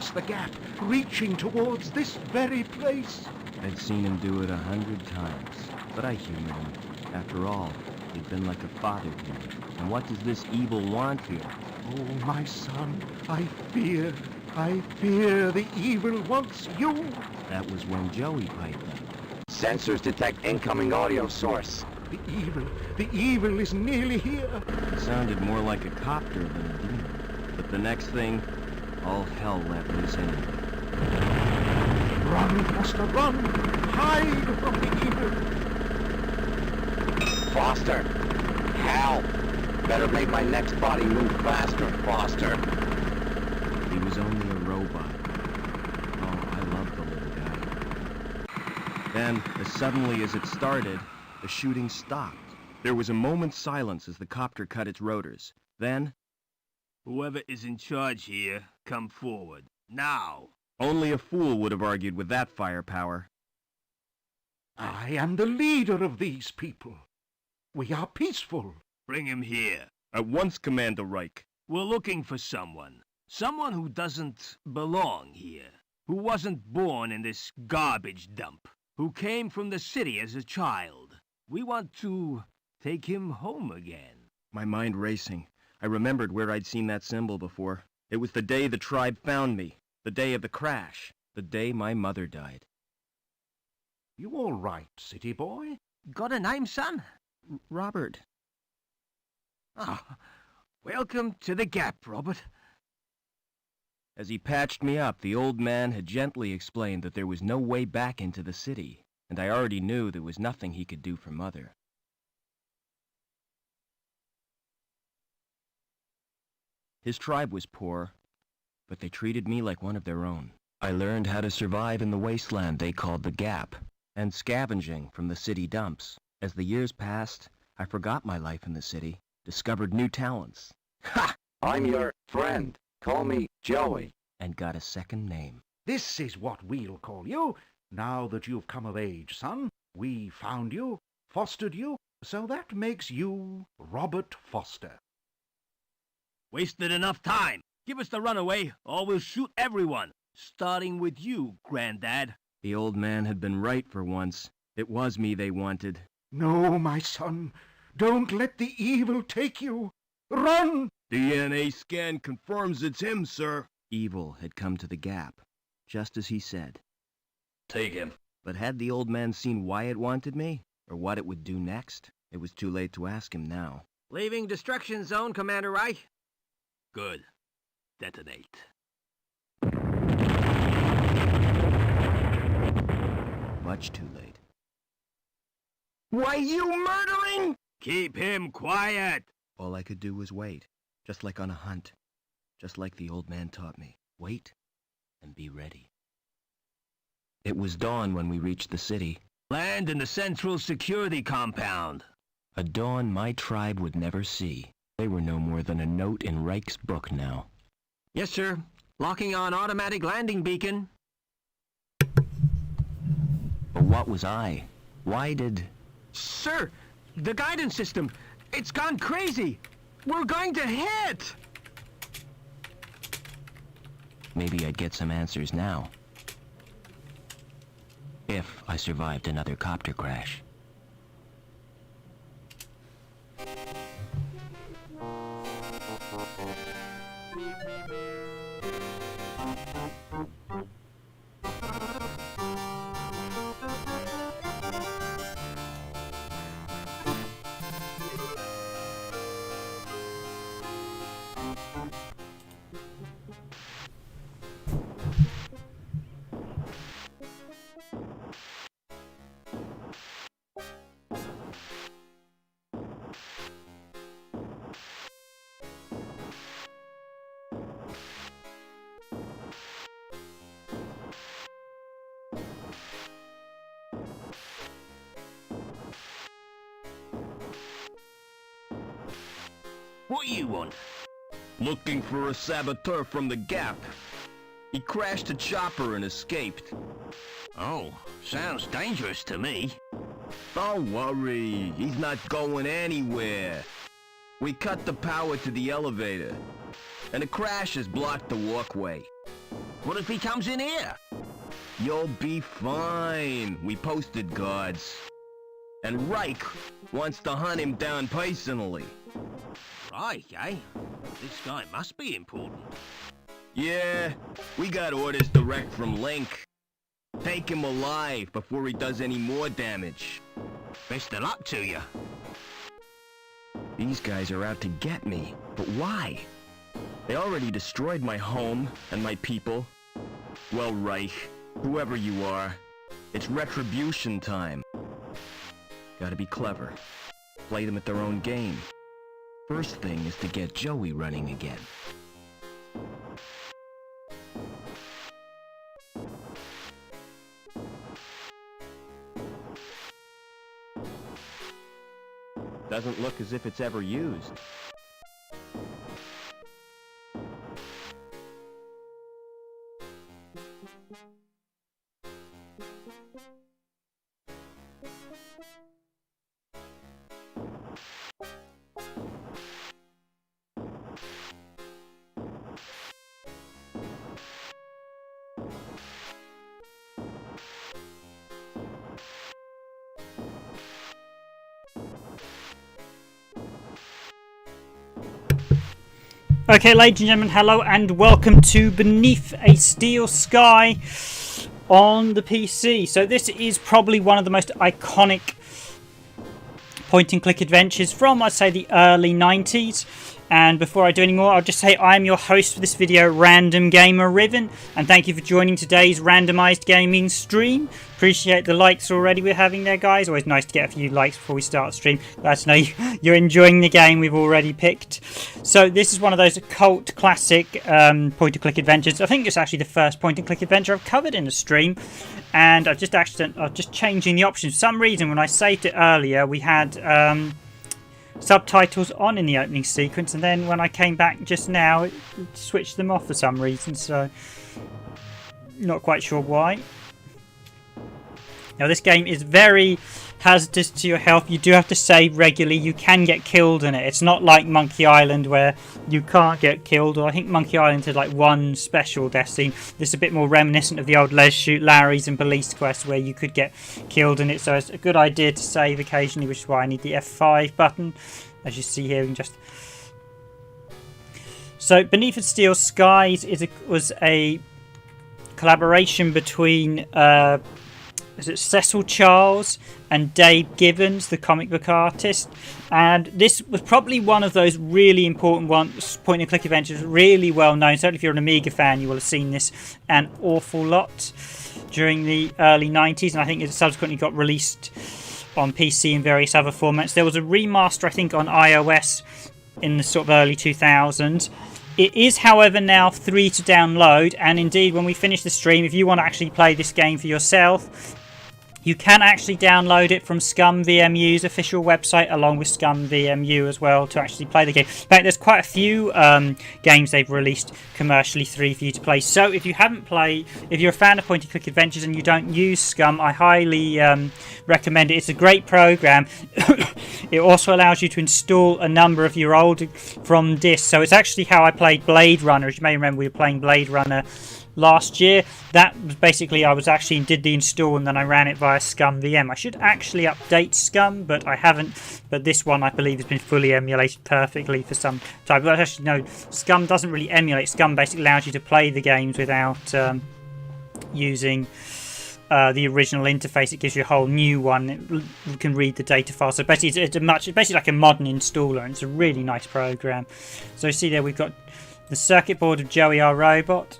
across the gap, reaching towards this very place. I'd seen him do it 100 times, but I humored him. After all, he'd been like a father to me. And what does this evil want here? Oh, my son, I fear the evil wants you. That was when Joey piped up. Sensors detect incoming audio source. The evil is nearly here. It sounded more like a copter than a demon. But the next thing, all hell let loose anyway. Run, Foster, run! Hide from the evil! Foster! Help! Better make my next body move faster, Foster. He was only a robot. Oh, I love the little guy. Then, as suddenly as it started, the shooting stopped. There was a moment's silence as the copter cut its rotors. Then, "Whoever is in charge here, come forward. Now!" only a fool would have argued with that firepower. I am the leader of these people. We are peaceful. Bring him here. At once, Commander Reich. We're looking for someone. Someone who doesn't belong here. Who wasn't born in this garbage dump. Who came from the city as a child. We want to take him home again. My mind racing. I remembered where I'd seen that symbol before. It was the day the tribe found me. The day of the crash. The day my mother died. You all right, city boy? Got a name, son? Robert. Ah, welcome to the Gap, Robert. As he patched me up, the old man had gently explained that there was no way back into the city, and I already knew there was nothing he could do for Mother. His tribe was poor, but they treated me like one of their own. I learned how to survive in the wasteland they called the Gap, and scavenging from the city dumps. As the years passed, I forgot my life in the city, discovered new talents. Ha! I'm your friend. Call me Joey. And got a second name. This is what we'll call you, now that you've come of age, son. We found you, fostered you, so that makes you Robert Foster. Wasted enough time. Give us the runaway, or we'll shoot everyone. Starting with you, Granddad. The old man had been right for once. It was me they wanted. No, my son. Don't let the evil take you. Run! DNA scan confirms it's him, sir. Evil had come to the Gap, just as he said. Take him. But had the old man seen why it wanted me, or what it would do next? It was too late to ask him now. Leaving destruction zone, Commander Reich. Good. Detonate. Much too late. Why, you murdering? Keep him quiet. All I could do was wait, just like on a hunt. Just like the old man taught me. Wait and be ready. It was dawn when we reached the city. Land in the Central Security Compound. A dawn my tribe would never see. They were no more than a note in Reich's book now. Yes, sir. Locking on automatic landing beacon. But what was I? Why did... Sir, the guidance system, it's gone crazy. We're going to hit. Maybe I'd get some answers now. If I survived another copter crash. What you want? Looking for a saboteur from the Gap. He crashed a chopper and escaped. Oh, sounds dangerous to me. Don't worry, he's not going anywhere. We cut the power to the elevator, and the crash has blocked the walkway. What if he comes in here? You'll be fine. We posted guards. And Reich wants to hunt him down personally. Right, eh? This guy must be important. Yeah, we got orders direct from Link. Take him alive before he does any more damage. Best of luck to you. These guys are out to get me, but why? They already destroyed my home and my people. Well, Reich, whoever you are, it's retribution time. Gotta be clever. Play them at their own game. First thing is to get Joey running again. Doesn't look as if it's ever used. Okay, ladies and gentlemen, hello and welcome to Beneath a Steel Sky on the PC. So this is probably one of the most iconic point-and-click adventures from, I'd say, the early 90s. And before I do any more, I'll just say I'm your host for this video, Random Gamer Riven, and thank you for joining today's randomized gaming stream. Appreciate the likes already we're having there, guys. Always nice to get a few likes before we start the stream. Glad to know you're enjoying the game we've already picked. So this is one of those cult classic point-and-click adventures. I think it's actually the first point-and-click adventure I've covered in a stream, and I've just changing the options. For some reason, when I saved it earlier, we had subtitles on in the opening sequence, and then when I came back just now it switched them off for some reason, so not quite sure why. Now this game is very hazardous to your health. You do have to save regularly. You can get killed in it. It's not like Monkey Island where you can't get killed, or I think Monkey Island had like one special death scene. This is a bit more reminiscent of the old Les Shoot Larry's and Police Quest where you could get killed in it, so it's a good idea to save occasionally, which is why I need the F5 button. As you see here, we can just... So Beneath the Steel Skies was a collaboration between is it Cecil Charles and Dave Gibbons, the comic book artist, and this was probably one of those really important ones, point and click adventures, really well known. Certainly if you're an Amiga fan, you will have seen this an awful lot during the early 90s, and I think it subsequently got released on PC and various other formats. There was a remaster, I think, on iOS in the sort of early 2000s. It is, however, now free to download, and indeed when we finish the stream, if you want to actually play this game for yourself, you can actually download it from Scum VMU's official website, along with Scum VMU as well, to actually play the game. In fact, there's quite a few games they've released commercially free for you to play. So if you haven't played, if you're a fan of point-and-click adventures and you don't use Scum, I highly recommend it. It's a great program. It also allows you to install a number of your old from discs. So it's actually how I played Blade Runner. As you may remember, we were playing Blade Runner last year. That was basically, I was actually did the install and then I ran it via Scum VM. I should actually update Scum, but I haven't. But this one, I believe, has been fully emulated perfectly for some time. But actually, no, Scum doesn't really emulate. Scum basically allows you to play the games without using the original interface. It gives you a whole new one. You can read the data file. So basically, it's basically like a modern installer, and it's a really nice program. So you see there, we've got the circuit board of Joey, our robot.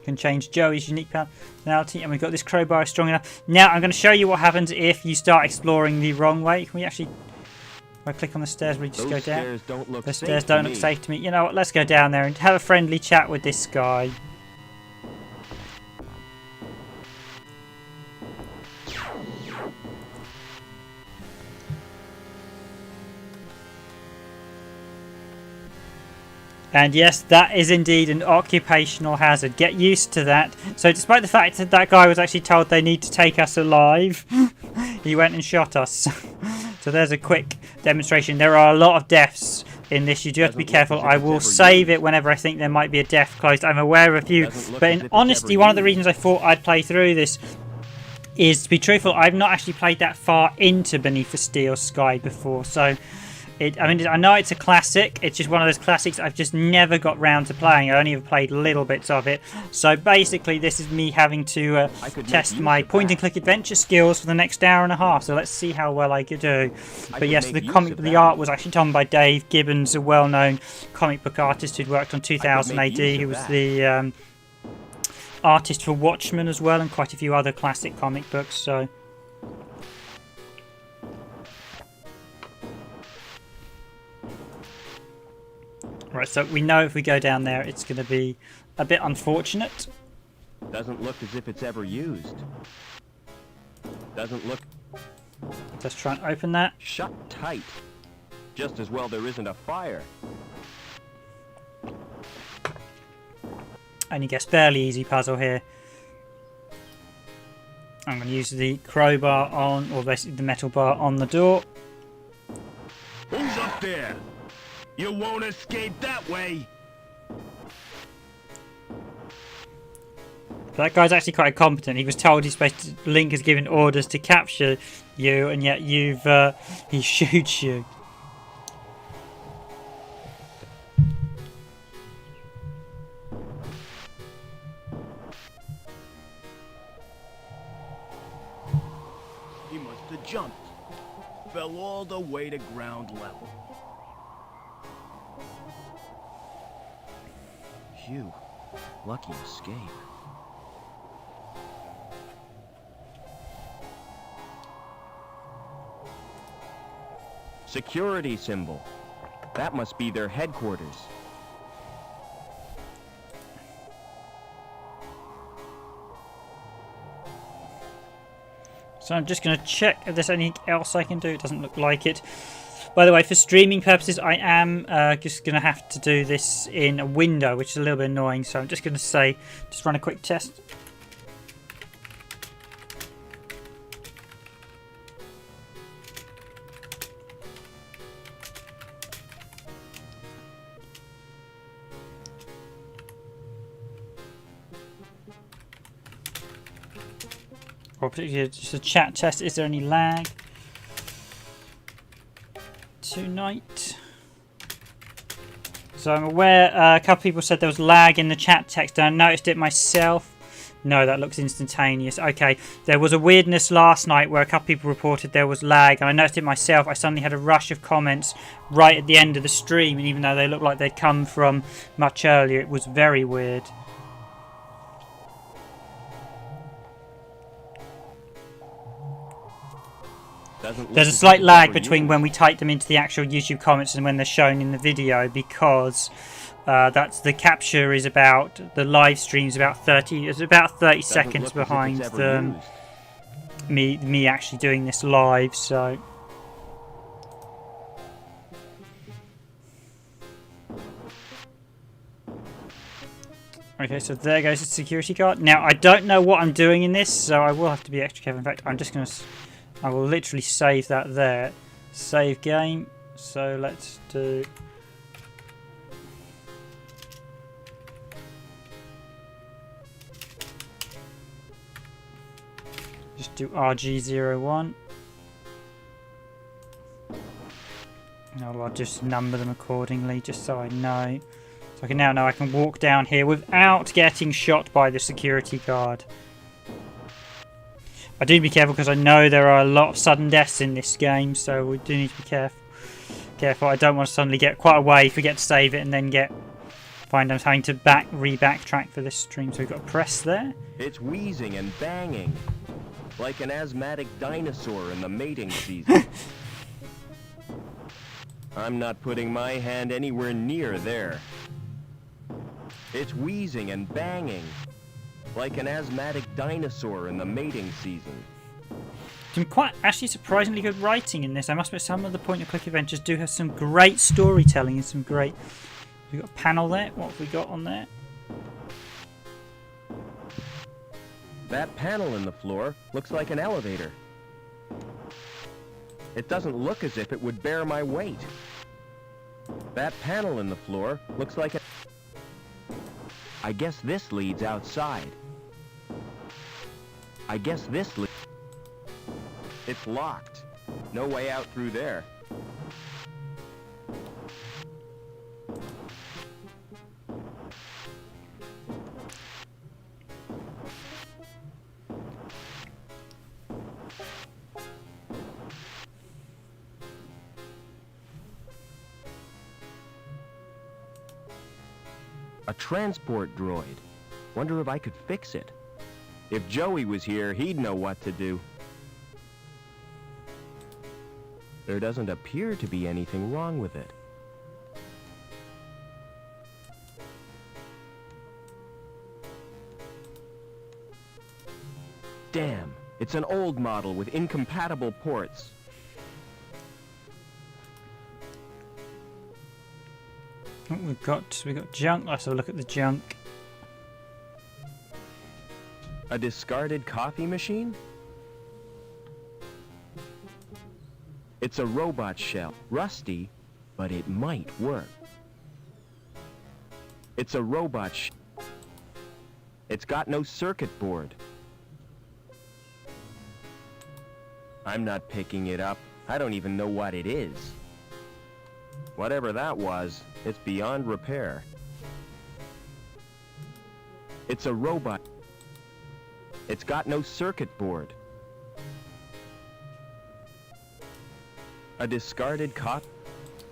Can change Joey's unique personality, and we've got this crowbar strong enough. Now I'm going to show you what happens if you start exploring the wrong way. Can we actually, if I click on the stairs, we just go down? The stairs don't look safe to me. You know what, let's go down there and have a friendly chat with this guy. And yes, that is indeed an occupational hazard. Get used to that. So despite the fact that that guy was actually told they need to take us alive, he went and shot us. So there's a quick demonstration. There are a lot of deaths in this. You do have to be Doesn't look careful. as if I it's will ever save used. it whenever I think there might be a death close. I'm aware of you, Doesn't look but as in if it's honesty, ever one of the used. reasons I thought I'd play through this is, to be truthful, I've not actually played that far into Beneath the Steel Sky before, so I mean, I know it's a classic. It's just one of those classics I've just never got round to playing. I only have played little bits of it. So basically, this is me having to I could make test use my of point-and-click adventure skills for the next hour and a half. So let's see how well I could do. But could yes, make use of the that. art was actually done by Dave Gibbons, a well-known comic book artist who'd worked on 2000 make AD. use of He was that. the artist for Watchmen as well, and quite a few other classic comic books. So. Right, so we know if we go down there, it's going to be a bit unfortunate. Doesn't look as if it's ever used. Doesn't look Let's try and open that. shut tight. Just as well there isn't a fire. Only guess barely easy puzzle here. I'm going to use the crowbar on, or basically the metal bar on the door. Who's up there? You won't escape that way. That guy's actually quite competent. He was told he's supposed to, Link has given orders to capture you, and yet he shoots you. He must have jumped. Fell all the way to ground level. Phew. Lucky escape. Security symbol. That must be their headquarters. So I'm just going to check if there's anything else I can do. It doesn't look like it. By the way, for streaming purposes, I am just going to have to do this in a window, which is a little bit annoying. So I'm just going to just run a quick test. Or particularly just a chat test. Is there any lag tonight? So I'm aware a couple of people said there was lag in the chat text, and I noticed it myself. No, that looks instantaneous. Okay, there was a weirdness last night where a couple of people reported there was lag, and I noticed it myself. I suddenly had a rush of comments right at the end of the stream, and even though they looked like they'd come from much earlier, it was very weird. There's a slight lag between when we type them into the actual YouTube comments and when they're shown in the video, because that's the capture is about the live stream is about 30 seconds behind me actually doing this live. So okay, so there goes the security guard. Now I don't know what I'm doing in this, so I will have to be extra careful. In fact, I will literally save that there. Save game. So let's do... just do RG01. No, I'll just number them accordingly, just so I know. So I can now know I can walk down here without getting shot by the security guard. I do be careful because I know there are a lot of sudden deaths in this game, so we do need to be careful. I don't want to suddenly get quite away, forget to save it, and then find I'm having to backtrack for this stream. So we've got a press there. It's wheezing and banging, like an asthmatic dinosaur in the mating season. I'm not putting my hand anywhere near there. It's wheezing and banging, like an asthmatic dinosaur in the mating season. Some quite actually surprisingly good writing in this. I must admit, some of the point-and-click adventures do have some great storytelling and some great... We've got a panel there. What have we got on there? That panel in the floor looks like an elevator. It doesn't look as if it would bear my weight. That panel in the floor looks like a... I guess this leads outside. I guess this leads... It's locked. No way out through there. A transport droid. Wonder if I could fix it. If Joey was here, he'd know what to do. There doesn't appear to be anything wrong with it. Damn, it's an old model with incompatible ports. Oh, we've got junk. Let's have a look at the junk. A discarded coffee machine? It's a robot shell. Rusty, but it might work. It's a robot shell. It's got no circuit board. I'm not picking it up. I don't even know what it is. Whatever that was, it's beyond repair. It's a robot. It's got no circuit board. A discarded cup?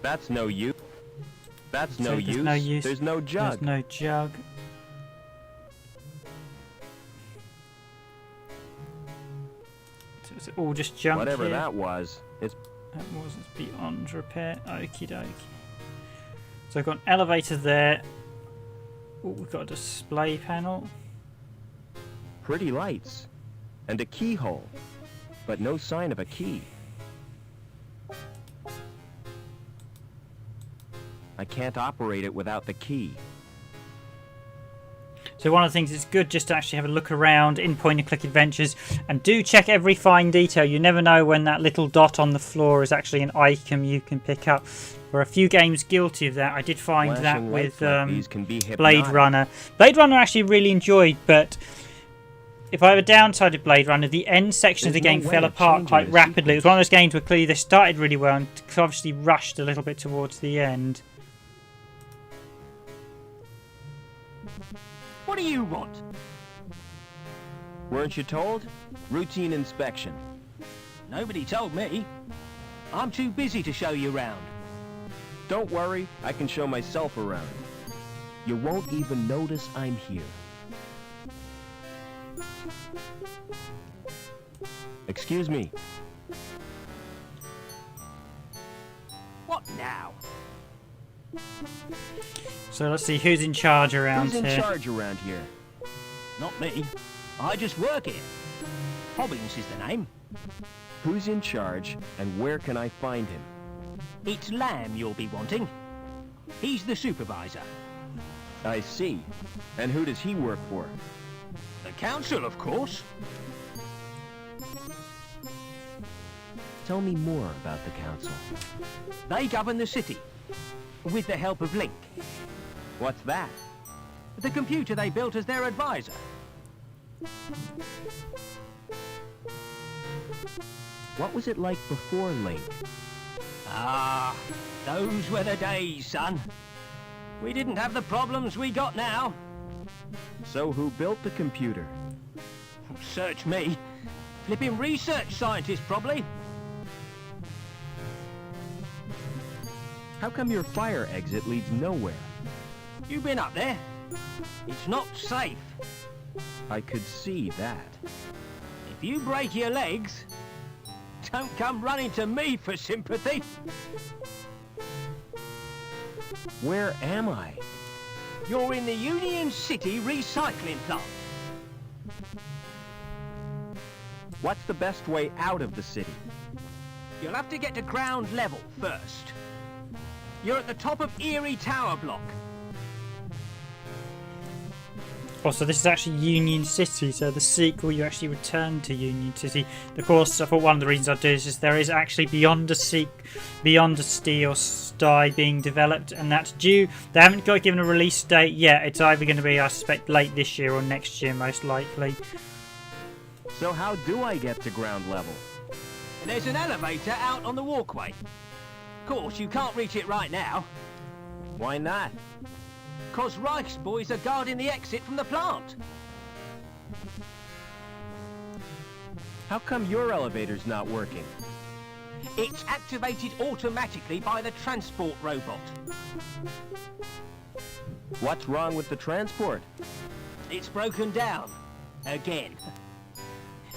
That's no use. That's no use. No use. There's no jug. There's no jug. So is it all just junk Whatever here? that was, it's... That was beyond repair. Okie dokie. So I've got an elevator there. Oh, we've got a display panel. pretty lights. And a keyhole. But no sign of a key. I can't operate it without the key. So one of the things, it's good just to actually have a look around in point-and-click adventures, and do check every fine detail. You never know when that little dot on the floor is actually an item you can pick up. There are a few games guilty of that. I did find that with Blade Runner. Blade Runner I actually really enjoyed, but if I have a downside of Blade Runner, the end section of the game fell apart quite rapidly. It was one of those games where clearly they started really well and obviously rushed a little bit towards the end. What do you want? Weren't you told? Routine inspection. Nobody told me. I'm too busy to show you around. Don't worry, I can show myself around. You won't even notice I'm here. Excuse me. What now? So let's see who's in charge around Who's in here. charge around here? Not me. I just work here. Hobbins is the name. Who's in charge and where can I find him? It's Lamb you'll be wanting. He's the supervisor. I see. And who does he work for? The council, of course. Tell me more about the council. They govern the city. With the help of Link. What's that? The computer they built as their advisor. What was it like before Link? Ah, those were the days, son. We didn't have the problems we got now. So who built the computer? Search me. Flipping research scientist, probably. How come your fire exit leads nowhere? You been up there? It's not safe. I could see that. If you break your legs, don't come running to me for sympathy. Where am I? You're in the Union City recycling plant. What's the best way out of the city? You'll have to get to ground level first. You're at the top of Erie Tower Block. Also, this is actually Union City, so the sequel you actually return to Union City. Of course, I thought one of the reasons I'd do this is there is actually Beyond a Steel Sky being developed, and that's due. They haven't got given a release date yet. It's either going to be, I suspect, late this year or next year, most likely. So how do I get to ground level? There's an elevator out on the walkway. Of course, you can't reach it right now. Why not? 'Cause Reich's boys are guarding the exit from the plant. How come your elevator's not working? It's activated automatically by the transport robot. What's wrong with the transport? It's broken down. Again.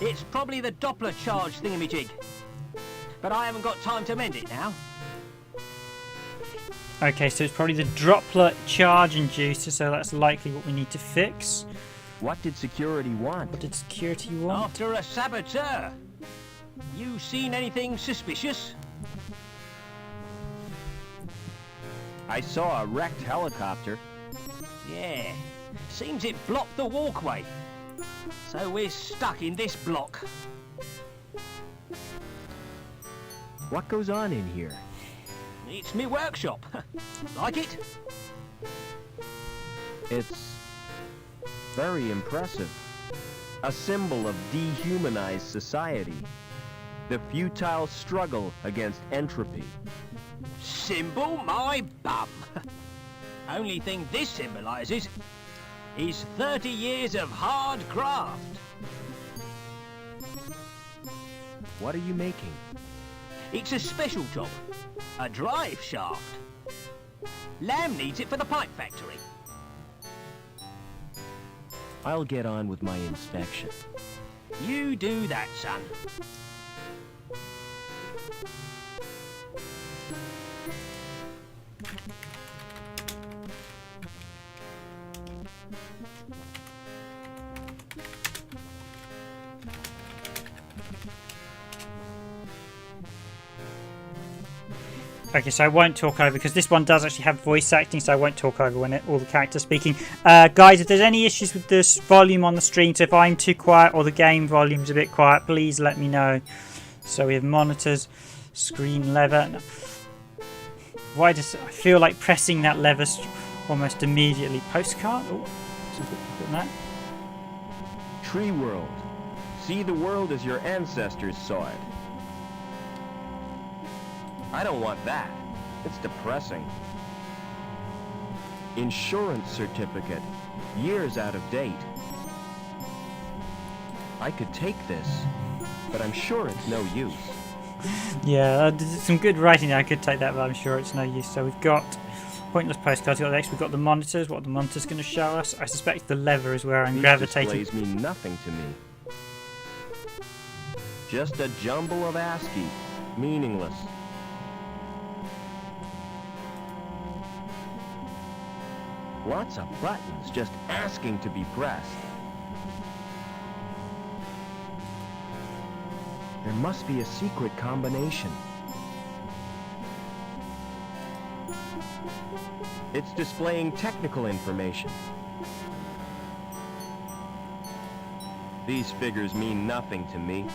It's probably the Doppler charge thingamajig. But I haven't got time to mend it now. Okay, so it's probably the Doppler charge inducer, so that's likely what we need to fix. What did security want? What did security want? After a saboteur. You seen anything suspicious? I saw a wrecked helicopter. Yeah. Seems it blocked the walkway. So we're stuck in this block. What goes on in here? It's me workshop. Like it? It's very impressive. A symbol of dehumanized society. The futile struggle against entropy. Symbol my bum. Only thing this symbolises is 30 years of hard graft. What are you making? It's a special job. A drive shaft. Lamb needs it for the pipe factory. I'll get on with my inspection. You do that, son. Okay, so I won't talk over because this one does actually have voice acting, so I won't talk over when all the characters speaking. Guys, if there's any issues with this volume on the stream, so if I'm too quiet or the game volume's a bit quiet, please let me know. So we have monitors, screen lever. No. Why does I feel like pressing that lever almost immediately? Postcard? Oh, something that. Tree world. See the world as your ancestors saw it. I don't want that. It's depressing. Insurance certificate. Years out of date. I could take this, but I'm sure it's no use. Yeah, some good writing there. I could take that, but I'm sure it's no use. So we've got pointless postcards. We've got the monitors. What are the monitors going to show us? I suspect the lever is where I'm gravitating. These displays mean nothing to me. Just a jumble of ASCII. Meaningless. Lots of buttons just asking to be pressed. There must be a secret combination. It's displaying technical information. These figures mean nothing to me.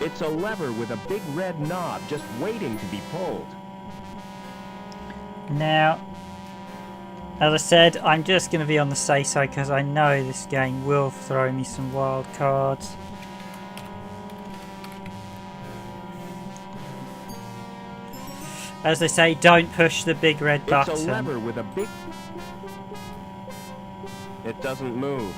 It's a lever with a big red knob just waiting to be pulled. Now, as I said, I'm just going to be on the safe side because I know this game will throw me some wild cards. As they say, don't push the big red button. It's a lever with a big... It doesn't move.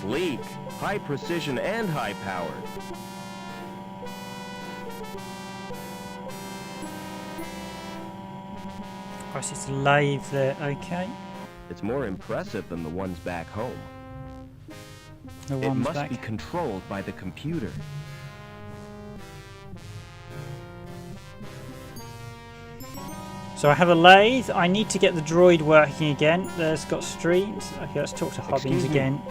Sleek, high precision and high powered. Of course, it's a lathe there. Okay. It's more impressive than the ones back home. The It ones must back. be controlled by the computer. So I have a lathe. I need to get the droid working again. There's got streams. Okay, let's talk to Hobbins Excuse me. again.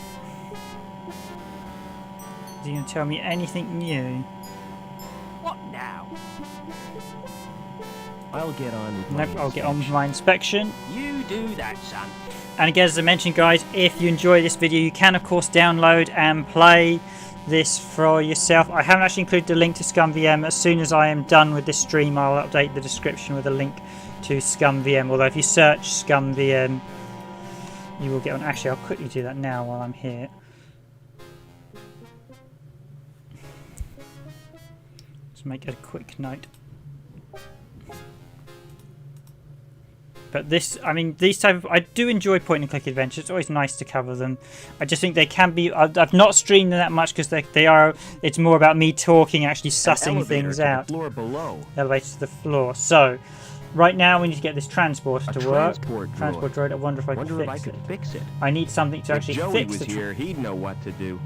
Is he going to tell me anything new? now. I'll get on with my Nope, I'll get on with inspection. my inspection. You do that, son. And again, as I mentioned, guys, if you enjoy this video, you can, of course, download and play this for yourself. I haven't actually included the link to ScumVM. As soon as I am done with this stream, I'll update the description with a link to ScumVM. Although if you search ScumVM, you will get on. Actually, I'll quickly do that now while I'm here. Let's make a quick note. But this, I mean, these type of, I do enjoy point and click adventures. It's always nice to cover them. I just think they can be, I've not streamed them that much because they are, it's more about me talking, actually sussing things out. Floor below. Elevator to the floor. So, right now we need to get this transporter A to work. transport Transport droid. I wonder if I Wonder if I can could fix it. fix it. I need something to If actually Joey fix was the here, he'd know what to do.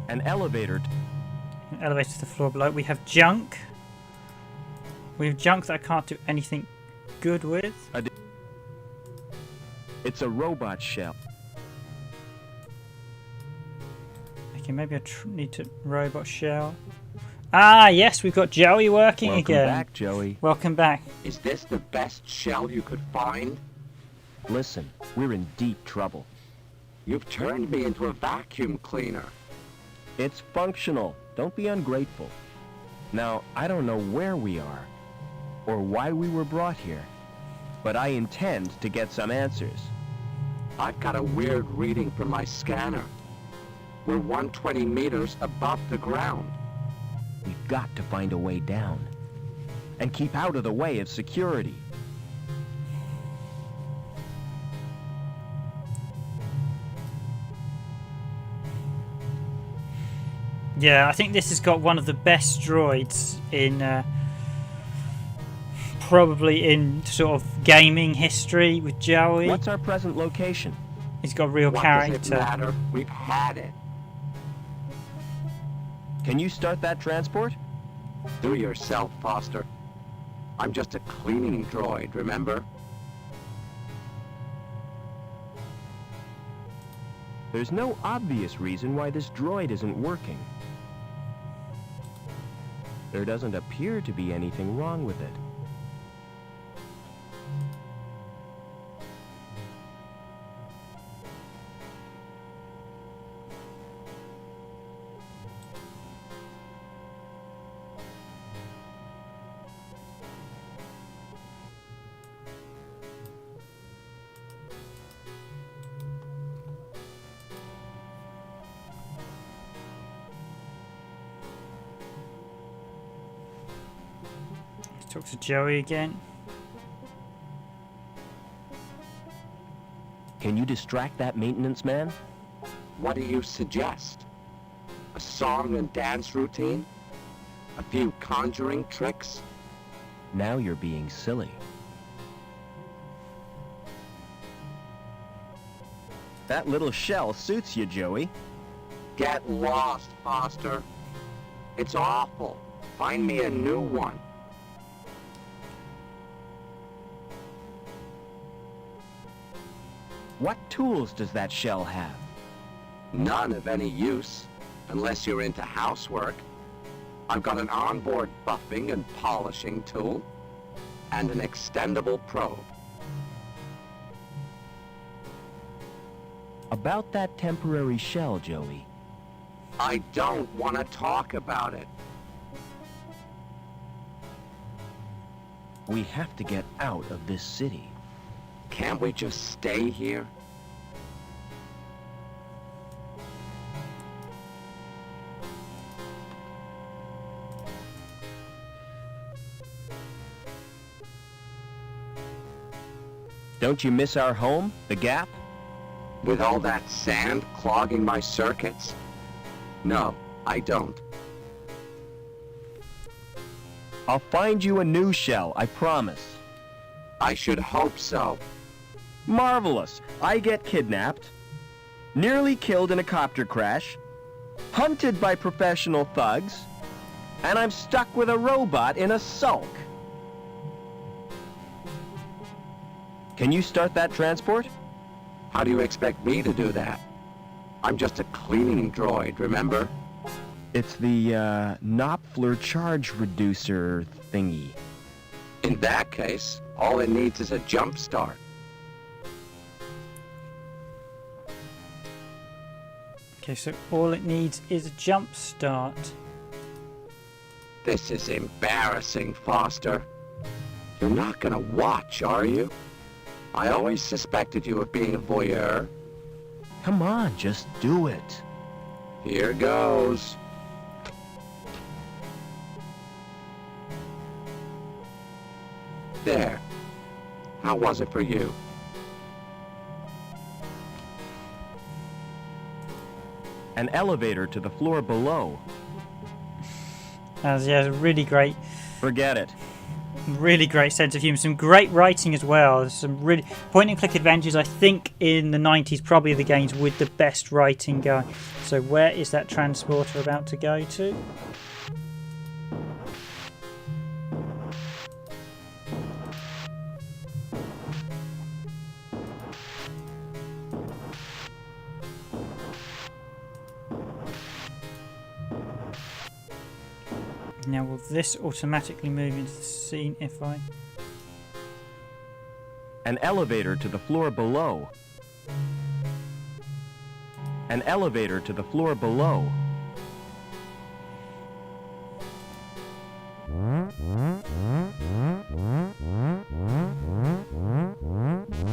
An elevator. Elevator to the floor below. We have junk. We have junk that I can't do anything good with. It's a robot shell. Okay, maybe I need to robot shell. Ah, yes, we've got Joey working Welcome again. back, Joey. Welcome back. Is this the best shell you could find? Listen, we're in deep trouble. You've turned me into a vacuum cleaner. It's functional. Don't be ungrateful. Now, I don't know where we are, or why we were brought here, but I intend to get some answers. I've got a weird reading from my scanner. We're 120 meters above the ground. We've got to find a way down, and keep out of the way of security. Yeah, I think this has got one of the best droids in probably in sort of gaming history with Joey. What's our present location? He's got real What character. does it matter? We've had it. Can you start that transport? Do yourself, Foster. I'm just a cleaning droid, remember? There's no obvious reason why this droid isn't working. There doesn't appear to be anything wrong with it. Talk to Joey again. Can you distract that maintenance man? What do you suggest? A song and dance routine? A few conjuring tricks? Now you're being silly. That little shell suits you, Joey. Get lost, Foster. It's awful. Find me a new one. What tools does that shell have? None of any use, unless you're into housework. I've got an onboard buffing and polishing tool, and an extendable probe. About that temporary shell, Joey. I don't want to talk about it. We have to get out of this city. Can't we just stay here? Don't you miss our home, the Gap? With all that sand clogging my circuits? No, I don't. I'll find you a new shell, I promise. I should hope so. Marvelous. I get kidnapped, nearly killed in a copter crash, hunted by professional thugs, and I'm stuck with a robot in a sulk. Can you start that transport? How do you expect me to do that? I'm just a cleaning droid, remember? It's the, Knopfler charge reducer thingy. In that case, all it needs is a jump start. Okay, so all it needs is a jump start. This is embarrassing, Foster. You're not gonna watch, are you? I always suspected you of being a voyeur. Come on, just do it. Here goes. There. How was it for you? An elevator to the floor below. Yeah, really great. Forget it. Really great sense of humour. Some great writing as well. Some really point-and-click adventures. I think in the 90s, probably the games with the best writing going. So where is that transporter about to go to? Now will this automatically move into the scene if I... An elevator to the floor below. An elevator to the floor below.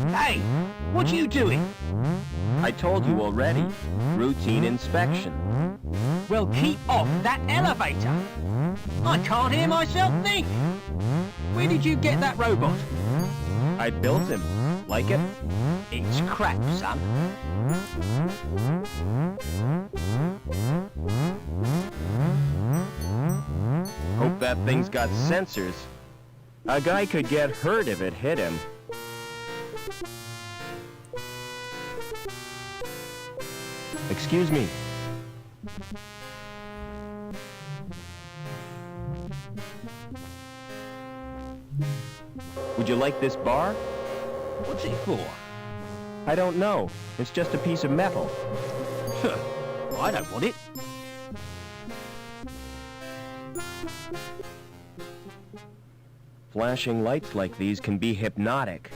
Hey, what are you doing? I told you already. Routine inspection. Well, keep off that elevator. I can't hear myself think. Where did you get that robot? I built him. Like it? It's crap, son. Hope that thing's got sensors. A guy could get hurt if it hit him. Excuse me. Would you like this bar? What's it for? I don't know. It's just a piece of metal. I don't want it. Flashing lights like these can be hypnotic.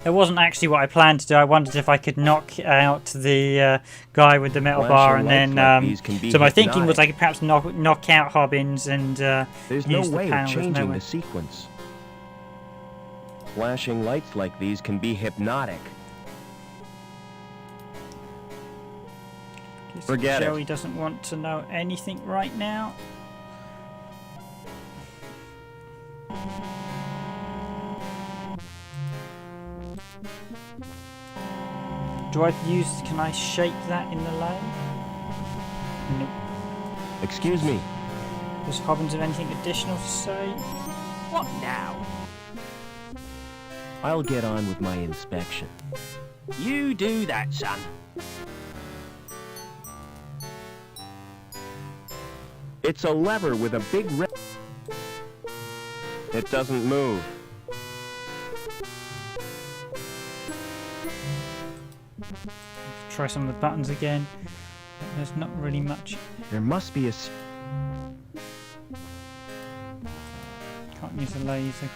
That wasn't actually what I planned to do. I wondered if I could knock out the guy with the metal bar, and then so my thinking was I could perhaps knock out Hobbins and There's no use the way of panel. changing the sequence. Flashing lights like these can be hypnotic. Forget it. Joey doesn't want to know anything right now. Do I use? Can I shake that in the lane? Nope. Excuse me. Does Hobbins have anything additional to say? What now? I'll get on with my inspection. You do that, son. It's a lever with a big It doesn't move. Try some of the buttons again. There's not really much. There must be a... Can't use a laser.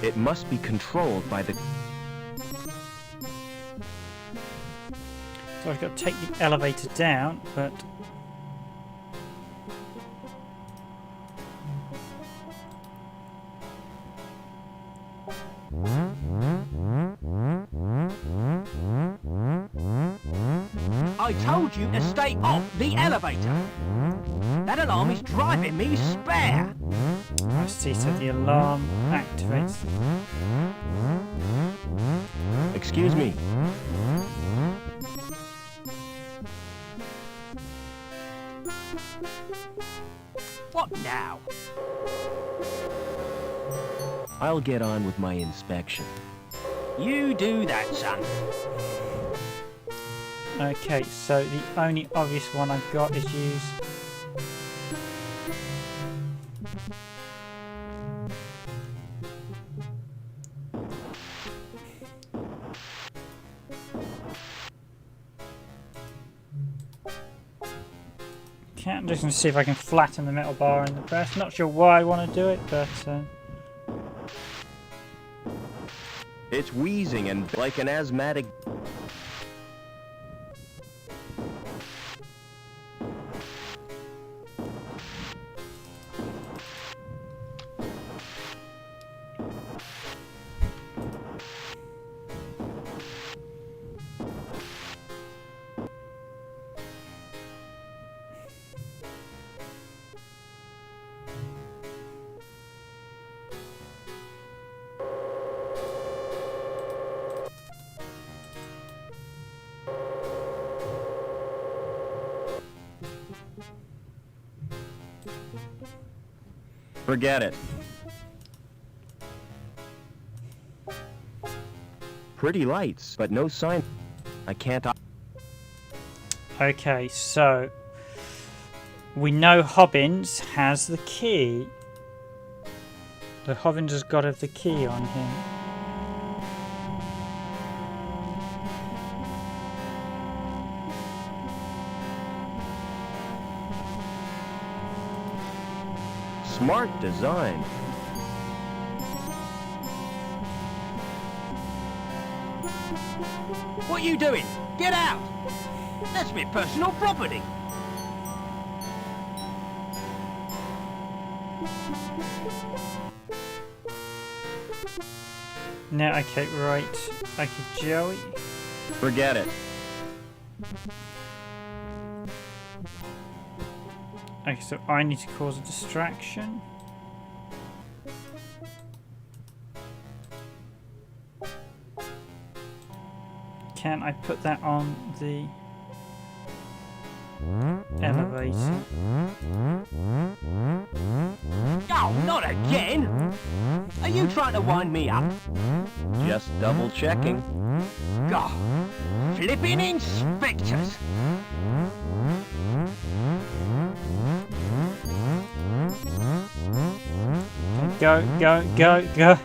It must be controlled by the... So I've got to take the elevator down, but... I told you to stay off the elevator. That alarm is driving me spare. I see, so the alarm activates. Excuse me. What now? I'll get on with my inspection. You do that, son. Okay, so the only obvious one I've got is use... Okay, I'm just going to see if I can flatten the metal bar in the press. Not sure why I want to do it, but... It's wheezing and like an asthmatic... Forget it. Pretty lights, but no sign. I can't... Okay, so... We know Hobbins has the key. The Hobbins has got to have the key on him. Smart design. What are you doing? Get out! That's my personal property. No, okay, right. Okay, Joey. Forget it. Okay, so I need to cause a distraction. Can I put that on the elevator? Oh, not again! Are you trying to wind me up? Just double checking. God, flipping inspectors! Go, go, go, go!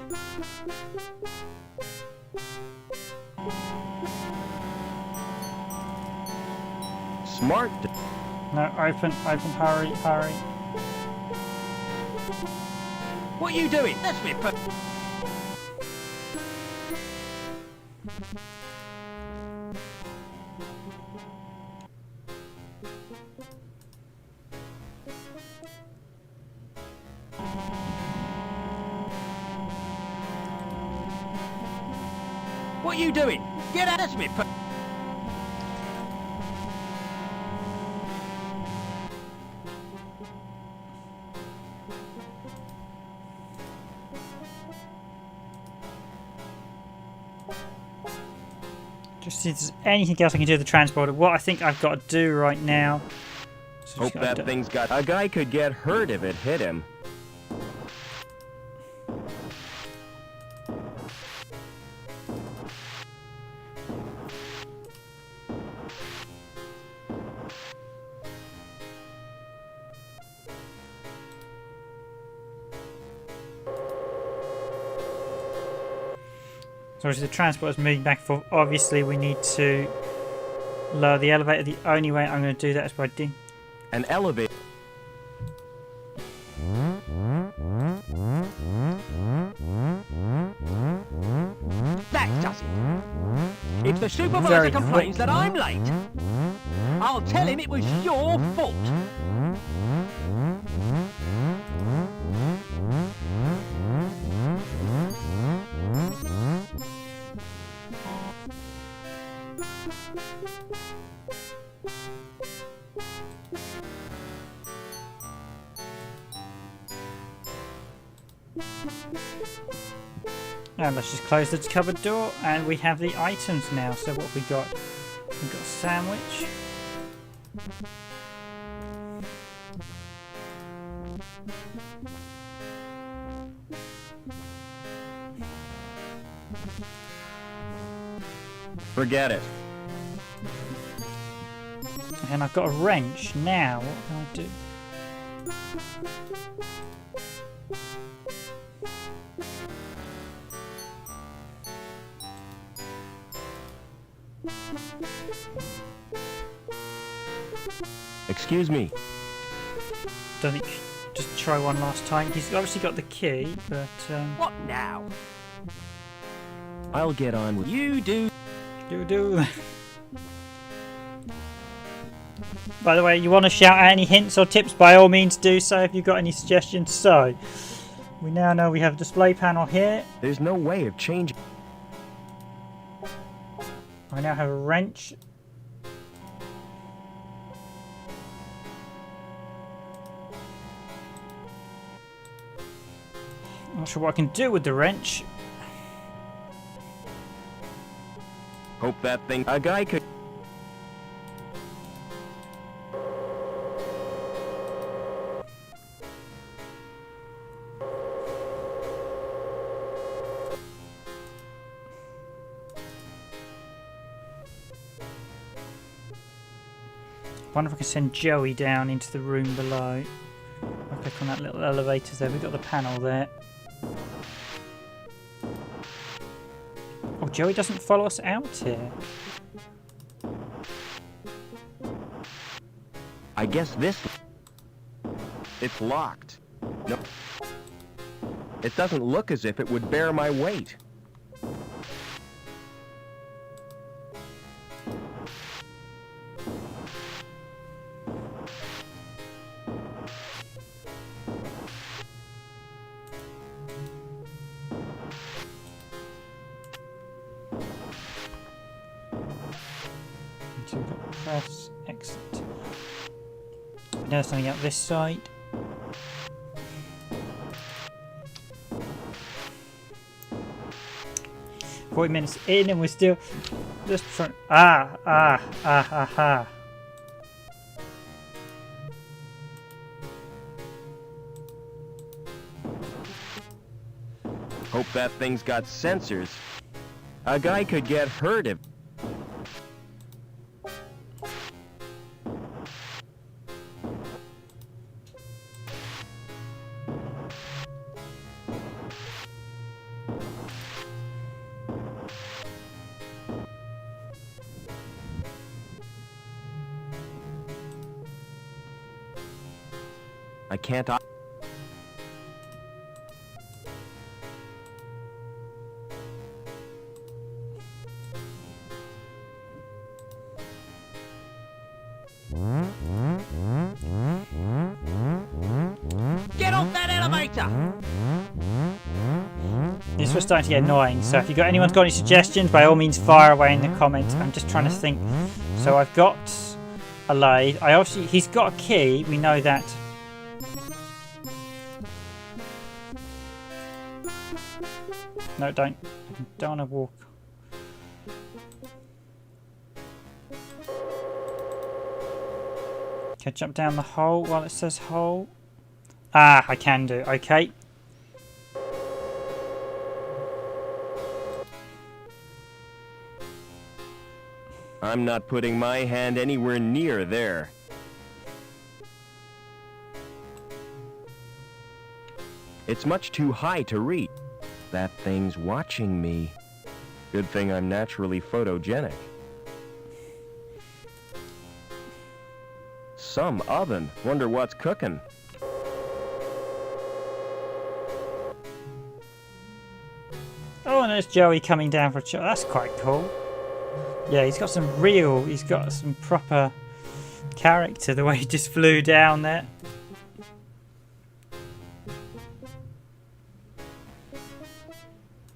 Smart. No, open, open, hurry, hurry. What are you doing? That's me. What are you doing? Get out of me. Just see if there's anything else I can do with the transporter. What I think I've got to do right now. So Hope that thing's got... A guy could get hurt if it hit him. So obviously the transporter's moving back and forth. Obviously we need to lower the elevator. The only way I'm going to do that is by doing... An elevator. That does it. If the supervisor Very complains quick. that I'm late, I'll tell him it was your fault. And let's just close the cupboard door and we have the items now. So what have we got? We've got a sandwich. Forget it. And I've got a wrench. Now, what can I do? Excuse me. don't think. Just try one last time. He's obviously got the key, but. What now? I'll get on with you. Do. By the way, you want to shout out any hints or tips? By all means, do so if you've got any suggestions. So, we now know we have a display panel here. There's no way of changing. I now have a wrench. Not sure what I can do with the wrench. Hope that thing. A guy could. Wonder if I can send Joey down into the room below. I'll click on that little elevator there. We've got the panel there. Oh, Joey doesn't follow us out here. I guess this. It's locked. No. It doesn't look as if it would bear my weight. So we've got press, exit. Now something out this side. Minutes in and we're still just trying. Ah. Hope that thing's got sensors. A guy could get hurt if. I can't. Get off that elevator! This was starting to get annoying, so if anyone's got any suggestions, by all means fire away in the comments. I'm just trying to think. So I've got a lathe. He's got a key, we know that. No, don't want to walk. Can I jump down the hole while it says hole? Ah, I can do. Okay. I'm not putting my hand anywhere near there. It's much too high to reach. That thing's watching me. Good thing I'm naturally photogenic. Some oven. Wonder what's cooking. Oh, and there's Joey coming down for a shot. That's quite cool. Yeah, he's got some proper character, the way he just flew down there.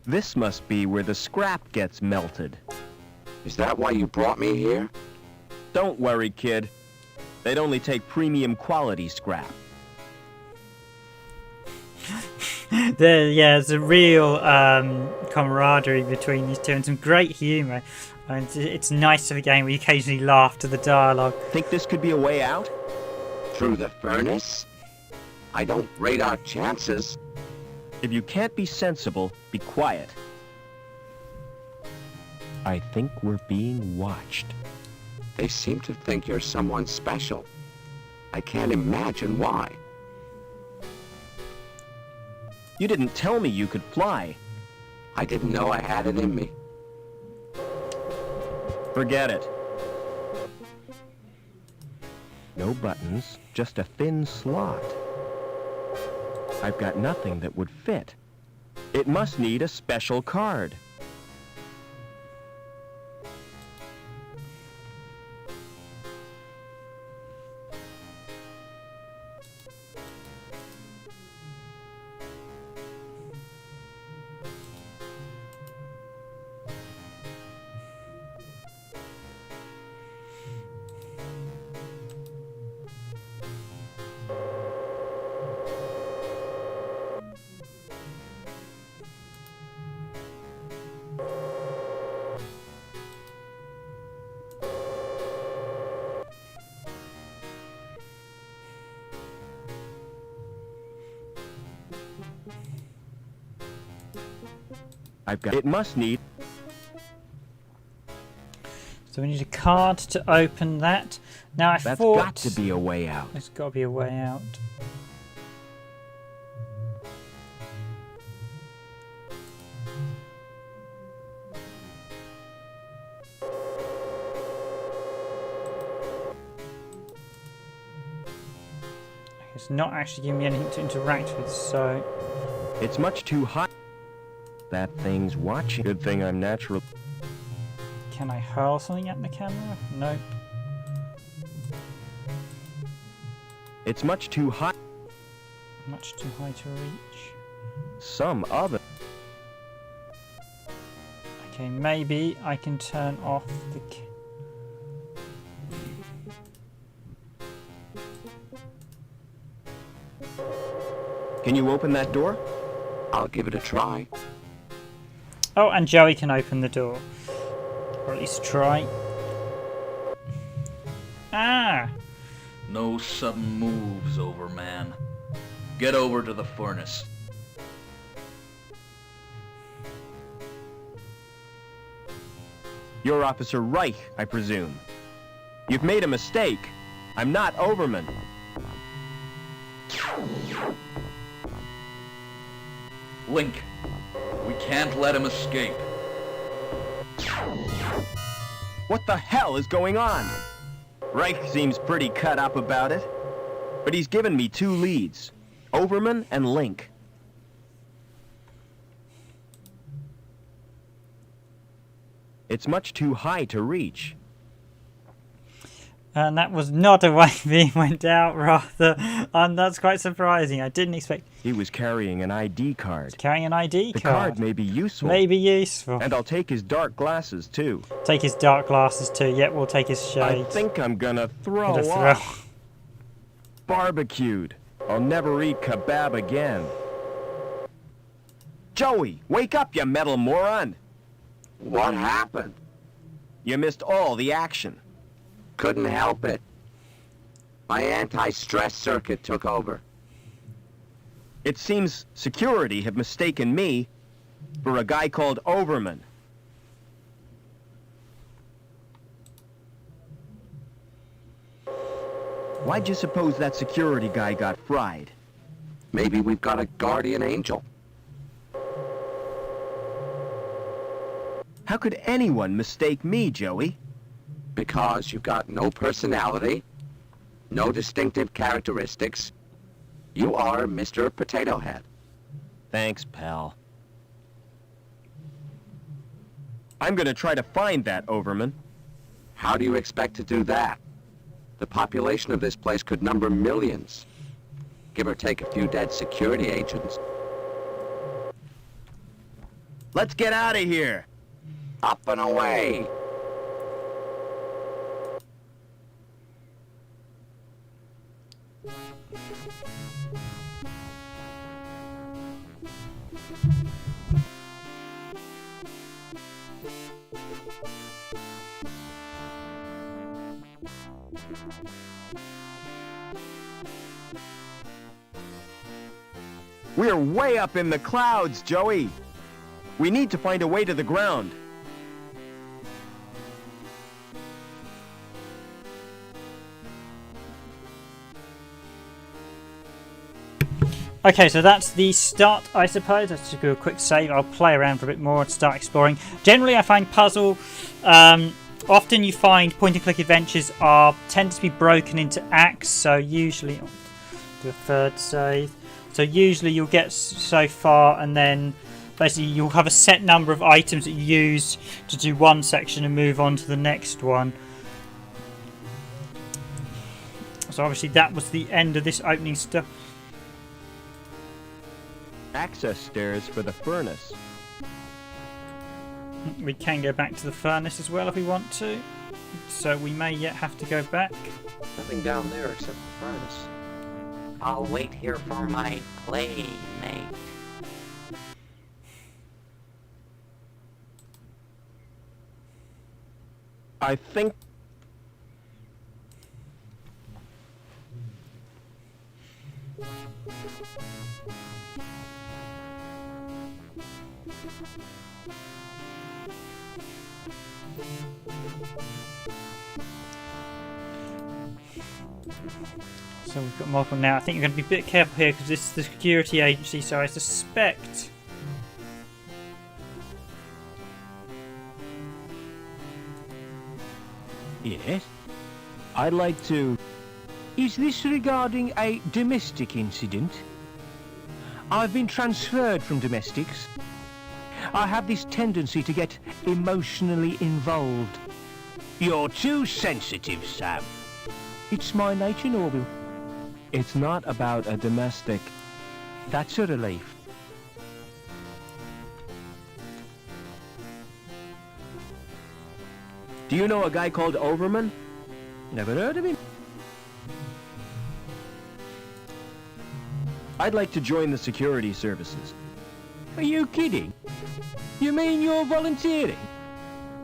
This must be where the scrap gets melted. Is that why you brought me here? Don't worry, kid. They'd only take premium quality scrap. There's a real camaraderie between these two and some great humour. And it's nice of a game where you occasionally laugh to the dialogue. Think this could be a way out? Through the furnace? I don't rate our chances. If you can't be sensible, be quiet. I think we're being watched. They seem to think you're someone special. I can't imagine why. You didn't tell me you could fly. I didn't know I had it in me. Forget it. No buttons, just a thin slot. I've got nothing that would fit. It must need a special card. It must need... So we need a card to open that. Now I That's thought... got to be a way out. There's got to be a way out. It's not actually giving me anything to interact with, so... It's much too hot. That thing's watching. Good thing I'm natural. Can I hurl something at the camera? Nope. It's much too hot. Much too high to reach. Some other. Okay, maybe I can turn off the... Can you open that door? I'll give it a try. Oh, and Joey can open the door. Or at least try. Ah! No sudden moves, Overman. Get over to the furnace. You're Officer Reich, I presume. You've made a mistake. I'm not Overman. Link, we can't let him escape. What the hell is going on? Reich seems pretty cut up about it. But he's given me two leads. Overman and Link. It's much too high to reach. And that was not a way being went out, rather. And that's quite surprising. I didn't expect... He was carrying an ID card. Carrying an ID The card. card may be useful. May be useful. And I'll take his dark glasses, too. Take his dark glasses too. Yep, we'll take his I shades. think I'm gonna throw Gonna up. throw- Barbecued. I'll never eat kebab again. Joey, wake up, you metal moron! What happened? You missed all the action. Couldn't help it. My anti-stress circuit took over. It seems security have mistaken me for a guy called Overman. Why'd you suppose that security guy got fried? Maybe we've got a guardian angel. How could anyone mistake me, Joey? Because you've got no personality, no distinctive characteristics. You are Mr. Potato Head. Thanks, pal. I'm gonna try to find that Overman. How do you expect to do that? The population of this place could number millions. Give or take a few dead security agents. Let's get out of here! Up and away! We're way up in the clouds, Joey. We need to find a way to the ground. Okay, so that's the start, I suppose. Let's just do a quick save. I'll play around for a bit more and start exploring. Generally, I find puzzle Often you find point-and-click adventures tend to be broken into acts, so usually do a third save. So usually you'll get so far, and then basically you'll have a set number of items that you use to do one section and move on to the next one. So obviously that was the end of this opening stuff. Access stairs for the furnace. We can go back to the furnace as well if we want to. So we may yet have to go back. Nothing down there except the furnace. I'll wait here for my playmate. I think... So we've got multiple now. I think you're going to be a bit careful here because this is the security agency, so I suspect... Yes? I'd like to... Is this regarding a domestic incident? I've been transferred from domestics. I have this tendency to get emotionally involved. You're too sensitive, Sam. It's my nature, Norville. It's not about a domestic. That's a relief. Do you know a guy called Overman? Never heard of him. I'd like to join the security services. Are you kidding? You mean you're volunteering?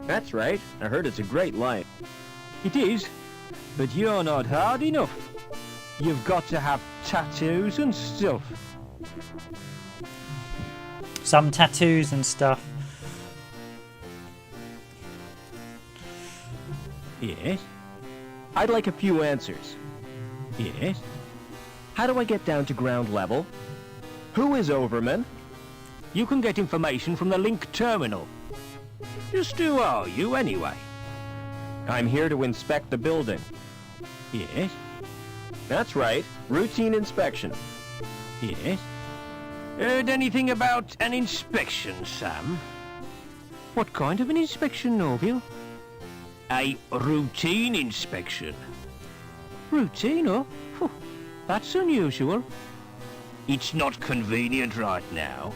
That's right. I heard it's a great life. It is, but you're not hard enough. You've got to have tattoos and stuff. Some tattoos and stuff. Yes? I'd like a few answers. Yes? How do I get down to ground level? Who is Overman? You can get information from the link terminal. Just who are you, anyway? I'm here to inspect the building. Yes? That's right. Routine inspection. Yes? Heard anything about an inspection, Sam? What kind of an inspection, Norville? A routine inspection. Routine, oh? Phew, that's unusual. It's not convenient right now.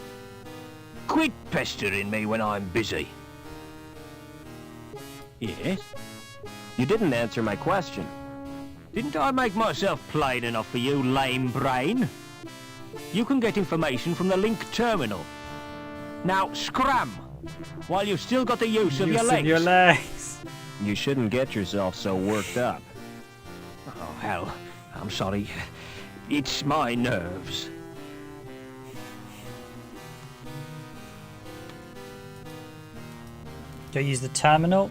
Quit pestering me when I'm busy. Yes? You didn't answer my question. Didn't I make myself plain enough for you, lame brain? You can get information from the link terminal. Now, scram! While you've still got the use of your legs. You shouldn't get yourself so worked up. Oh, hell. I'm sorry. It's my nerves. Do I use the terminal?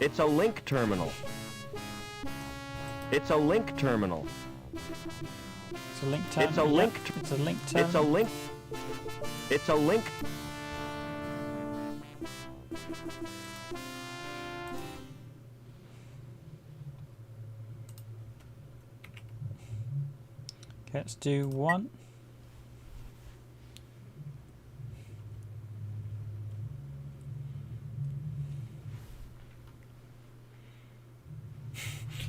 It's a link terminal. It's a link terminal. It's a link terminal. It's a link. It's a link terminal. It's a link. It's a link. Okay, let's do one.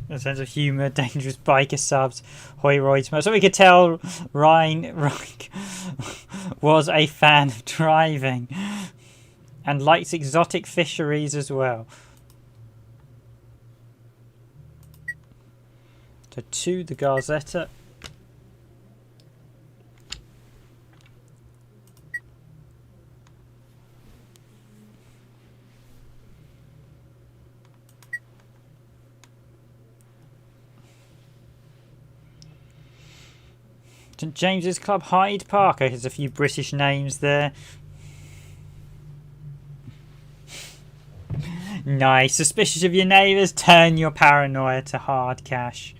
A sense of humour, dangerous biker subs, hoiroids. So we could tell Ryan was a fan of driving and likes exotic fisheries as well. So to the Garzetta. St James's Club, Hyde Park. Okay, there's a few British names there. Nice. Suspicious of your neighbours? Turn your paranoia to hard cash.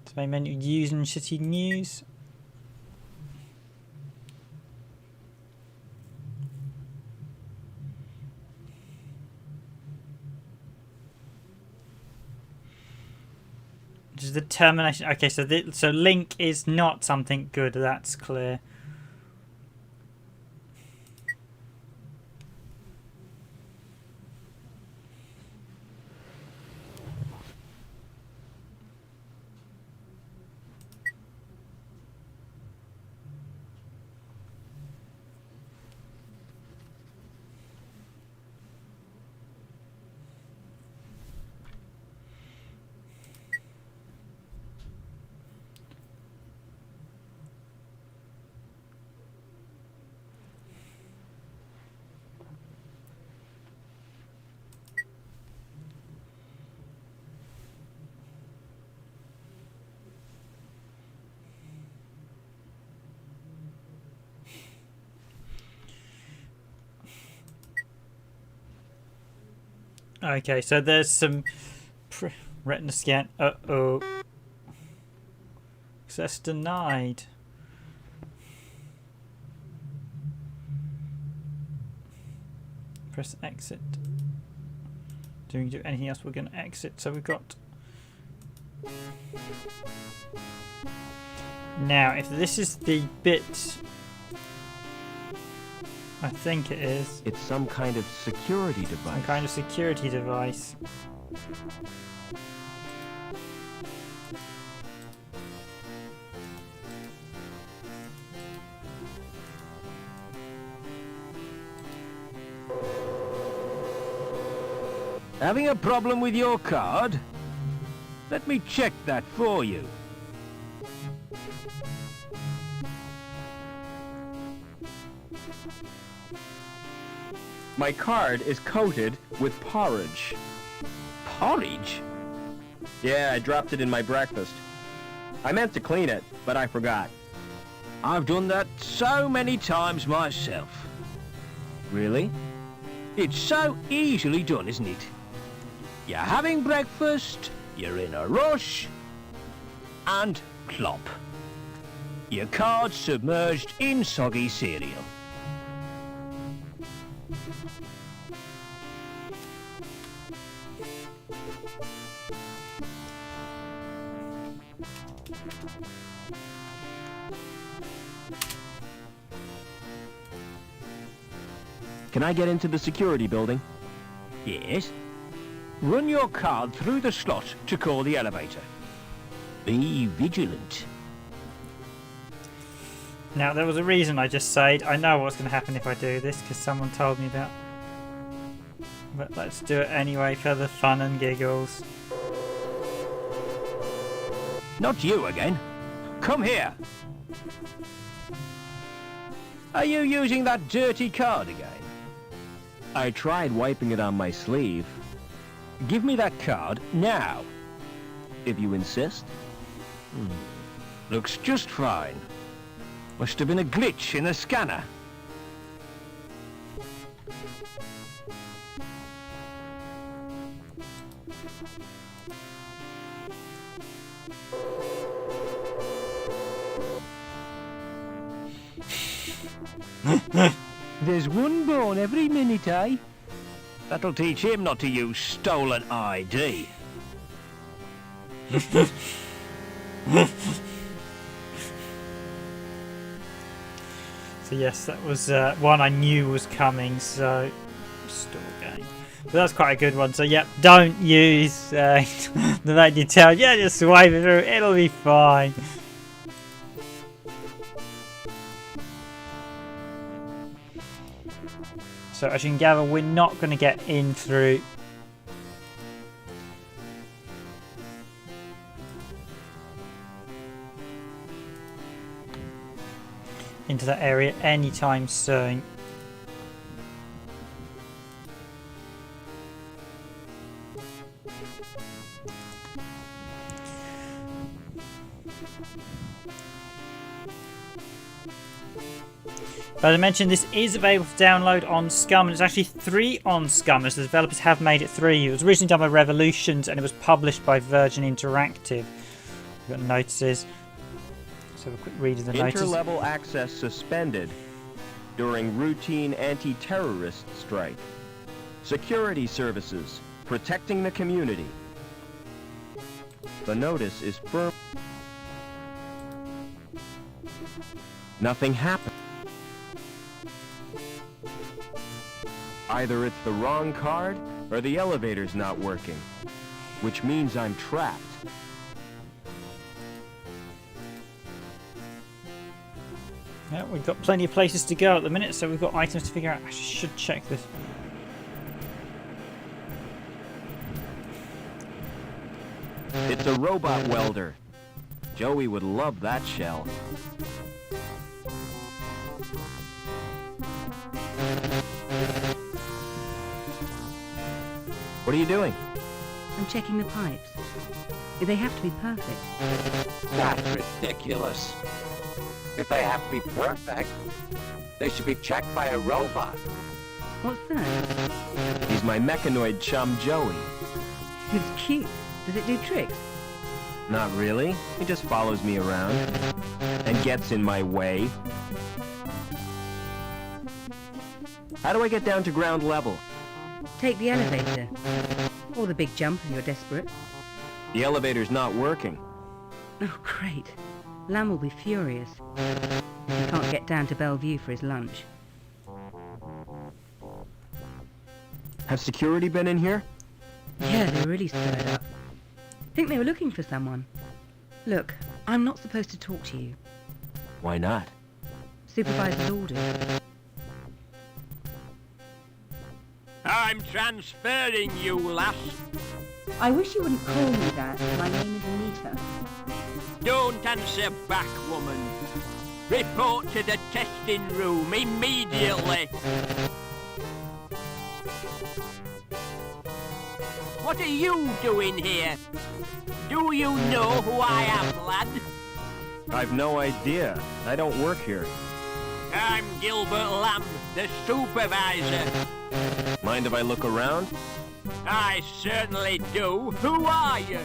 So Main menu, using city news. Just the termination. Okay, so Link is not something good. That's clear. Okay, so there's some retina scan. Uh-oh. Access denied. Press exit. Do we do anything else? We're going to exit. So we've got... Now, if this is the bit... I think it is. It's some kind of security device. Some kind of security device. Having a problem with your card? Let me check that for you. My card is coated with porridge. Porridge? Yeah, I dropped it in my breakfast. I meant to clean it, but I forgot. I've done that so many times myself. Really? It's so easily done, isn't it? You're having breakfast, you're in a rush, and plop. Your card's submerged in soggy cereal. Can I get into the security building? Yes. Run your card through the slot to call the elevator. Be vigilant. Now, there was a reason I just said I know what's going to happen if I do this, because someone told me that. But let's do it anyway for the fun and giggles. Not you again. Come here. Are you using that dirty card again? I tried wiping it on my sleeve. Give me that card now. If you insist. Looks just fine. Must have been a glitch in the scanner. There's one born every minute, eh? That'll teach him not to use stolen ID. So yes, that was one I knew was coming, so store game. But that's quite a good one. So yep, don't use the lady tell. Yeah, just swipe it through. It'll be fine. So as you can gather, we're not going to get in through into that area anytime soon. As I mentioned, this is available for download on Scum, and it's actually 3 on Scum, as the developers have made it 3. It was originally done by Revolutions, and it was published by Virgin Interactive. we've got notices. Let's have a quick read of the notice. Interlevel access suspended during routine anti-terrorist strike. Security services protecting the community. The notice is firm. Nothing happened. Either it's the wrong card or the elevator's not working, which means I'm trapped. Yeah, we've got plenty of places to go at the minute, so we've got items to figure out. I should check this. It's a robot welder. Joey would love that shell. What are you doing? I'm checking the pipes. They have to be perfect. That's ridiculous. If they have to be perfect, they should be checked by a robot. What's that? He's my mechanoid chum, Joey. It's cute. Does it do tricks? Not really. He just follows me around and gets in my way. How do I get down to ground level? Take the elevator. Or the big jump if you're desperate. The elevator's not working. Oh, great. Lamb will be furious. He can't get down to Bellevue for his lunch. Have security been in here? Yeah, they're really stirred up. Think they were looking for someone. Look, I'm not supposed to talk to you. Why not? Supervisor's orders. I'm transferring you, lass. I wish you wouldn't call me that. My name is Anita. Don't answer back, woman. Report to the testing room immediately. What are you doing here? Do you know who I am, lad? I've no idea. I don't work here. I'm Gilbert Lamb, the supervisor. Mind if I look around? I certainly do. Who are you?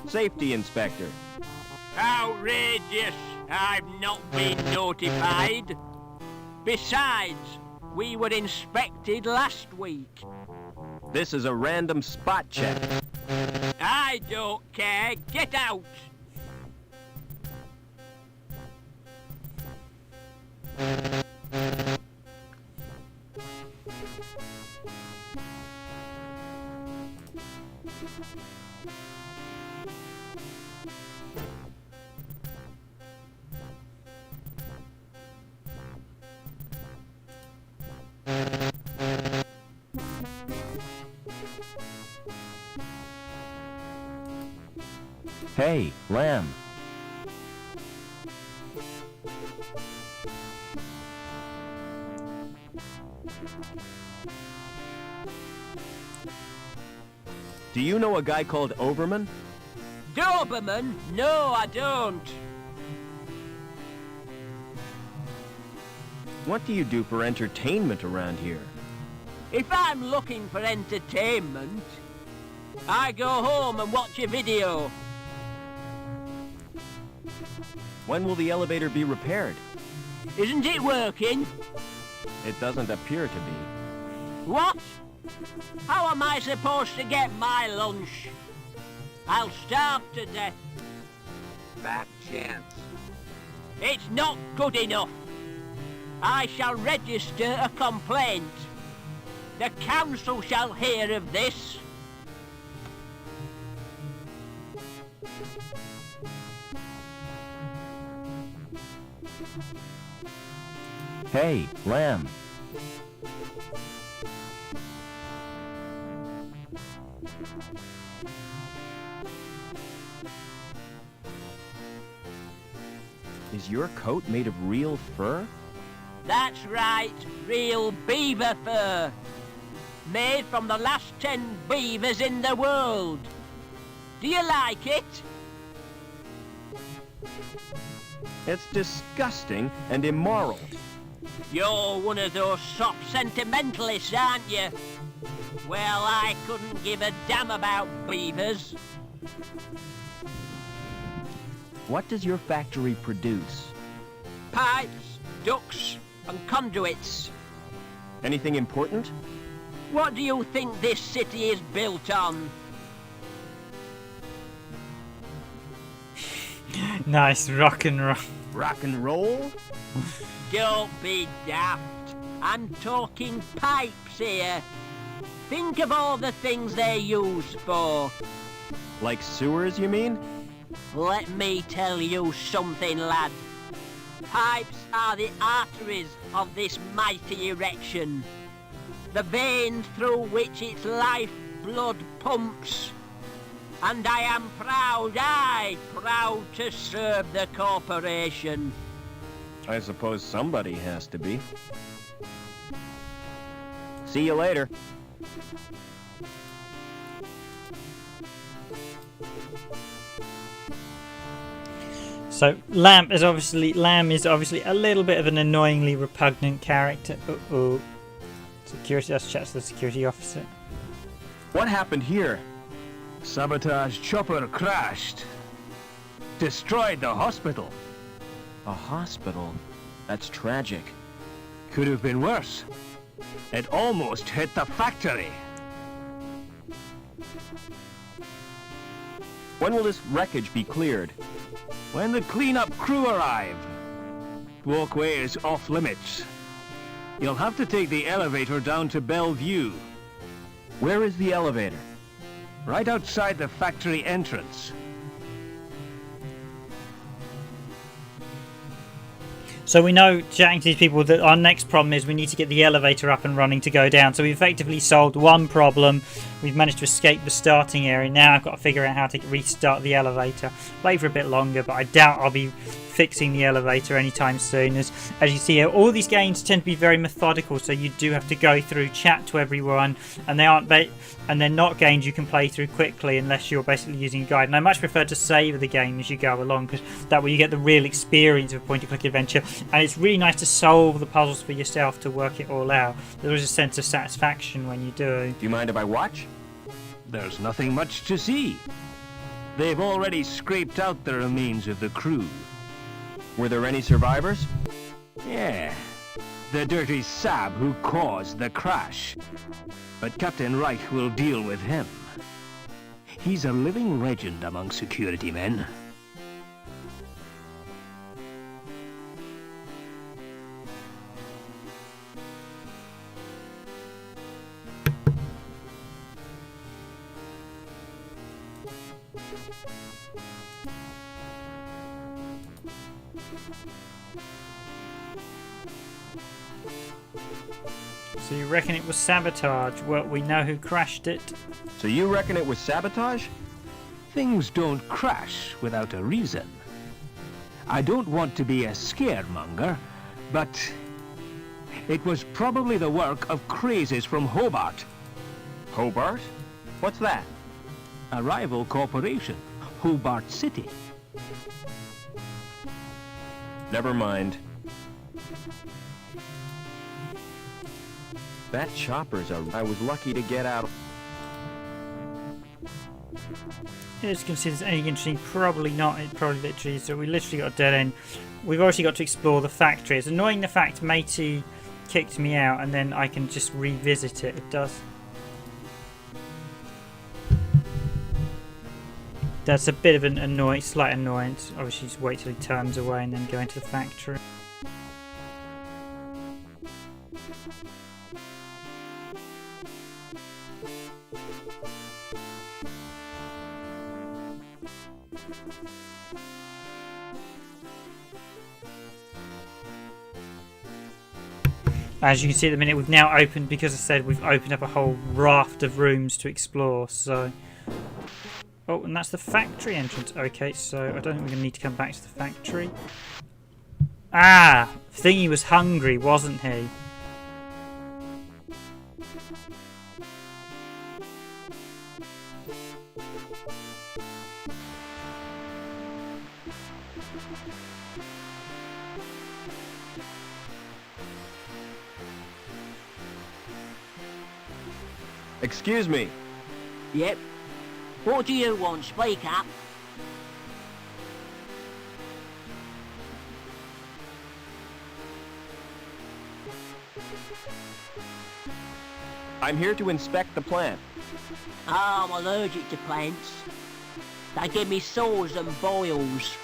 Safety inspector. Outrageous! I've not been notified. Besides, we were inspected last week. This is a random spot check. I don't care. Get out! Hey, Lamb. Do you know a guy called Overman? Doberman? No, I don't. What do you do for entertainment around here? If I'm looking for entertainment, I go home and watch a video. When will the elevator be repaired? Isn't it working? It doesn't appear to be. What? How am I supposed to get my lunch? I'll starve to death. Fat chance. It's not good enough. I shall register a complaint. The council shall hear of this. Hey, Lamb. Is your coat made of real fur? That's right, real beaver fur. Made from the last 10 beavers in the world. Do you like it? It's disgusting and immoral. You're one of those sop sentimentalists, aren't you? Well, I couldn't give a damn about beavers. What does your factory produce? Pipes, ducts, and conduits. Anything important? What do you think this city is built on? Nice rock and roll. Rock and roll? Don't be daft. I'm talking pipes here. Think of all the things they're used for. Like sewers, you mean? Let me tell you something, lad. Pipes are the arteries of this mighty erection. The veins through which its life blood pumps. And I am proud to serve the corporation. I suppose somebody has to be. See you later. So Lamb is obviously a little bit of an annoyingly repugnant character. Uh-oh. Security, let's chat to the security officer. What happened here? Sabotage chopper crashed. Destroyed the hospital. A hospital? That's tragic. Could have been worse. It almost hit the factory. When will this wreckage be cleared? When the cleanup crew arrive. Walkway is off limits. You'll have to take the elevator down to Bellevue. Where is the elevator? Right outside the factory entrance. So we know, chatting to these people, that our next problem is we need to get the elevator up and running to go down. So we've effectively solved one problem. We've managed to escape the starting area. Now I've got to figure out how to restart the elevator. Play for a bit longer, but I doubt I'll be fixing the elevator anytime soon. As you see here, all these games tend to be very methodical, so you do have to go through, chat to everyone, and they're not games you can play through quickly unless you're basically using a guide. And I much prefer to save the game as you go along, because that way you get the real experience of a point-and-click adventure, and it's really nice to solve the puzzles for yourself to work it all out. There is a sense of satisfaction when you do. Do you mind if I watch? There's nothing much to see. They've already scraped out the remains of the crew. Were there any survivors? Yeah, the dirty sab who caused the crash. But Captain Reich will deal with him. He's a living legend among security men. So you reckon it was sabotage? Well, we know who crashed it. So you reckon it was sabotage? Things don't crash without a reason. I don't want to be a scaremonger, but it was probably the work of crazes from Hobart. Hobart? What's that? A rival corporation, Hobart City. Never mind. That chopper's I was lucky to get out. As you can see, there's anything interesting? Probably not. It probably literally is. So we literally got a dead end. We've obviously got to explore the factory. It's annoying the fact Matey kicked me out and then I can just revisit it. It does. That's a bit of an slight annoyance. Obviously, just wait till he turns away and then go into the factory. As you can see at the minute, we've now opened, because I said we've opened up a whole raft of rooms to explore, so... Oh, and that's the factory entrance. Okay, so I don't think we're going to need to come back to the factory. Ah! Thingy was hungry, wasn't he? Excuse me. Yep. What do you want? Speak up. I'm here to inspect the plant. Oh, I'm allergic to plants. They give me sores and boils.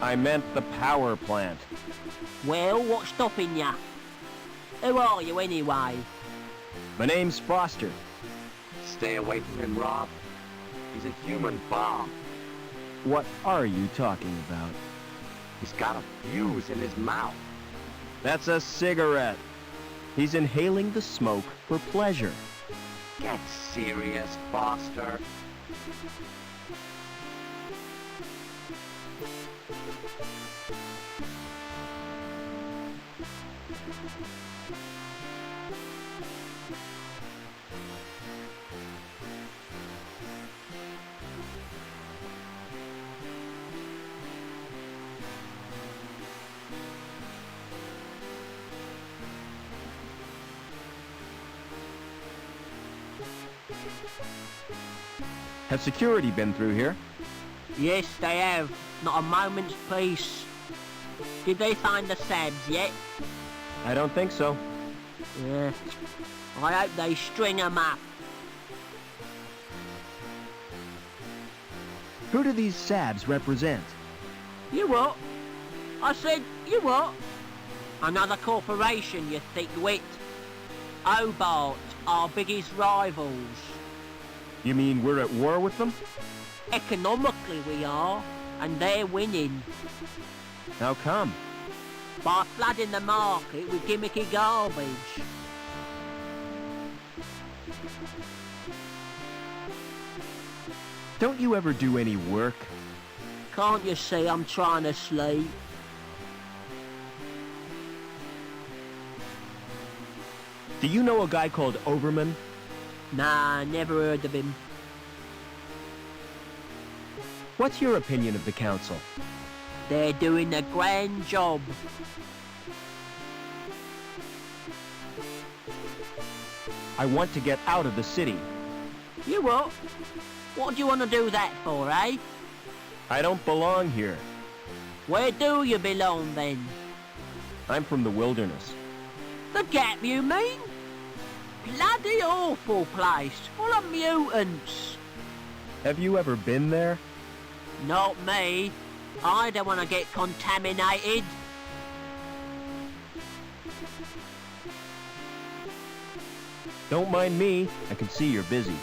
I meant the power plant. Well, what's stopping ya? Who are you anyway? My name's Foster. Stay away from him, Rob. He's a human bomb. What are you talking about? He's got a fuse in his mouth. That's a cigarette. He's inhaling the smoke for pleasure. Get serious, Foster. Have security been through here? Yes, they have. Not a moment's peace. Did they find the Sabs yet? I don't think so. Yeah. I hope they string 'em up. Who do these Sabs represent? You what? I said, you what? Another corporation, you thick wit. Hobart, our biggest rivals. You mean we're at war with them? Economically we are, and they're winning. How come? By flooding the market with gimmicky garbage. Don't you ever do any work? Can't you see I'm trying to sleep? Do you know a guy called Overman? Nah, never heard of him. What's your opinion of the council? They're doing a grand job. I want to get out of the city. You what? What do you want to do that for, eh? I don't belong here. Where do you belong then? I'm from the wilderness. The Gap, you mean? Bloody awful place, full of mutants. Have you ever been there? Not me. I don't want to get contaminated. Don't mind me. I can see you're busy.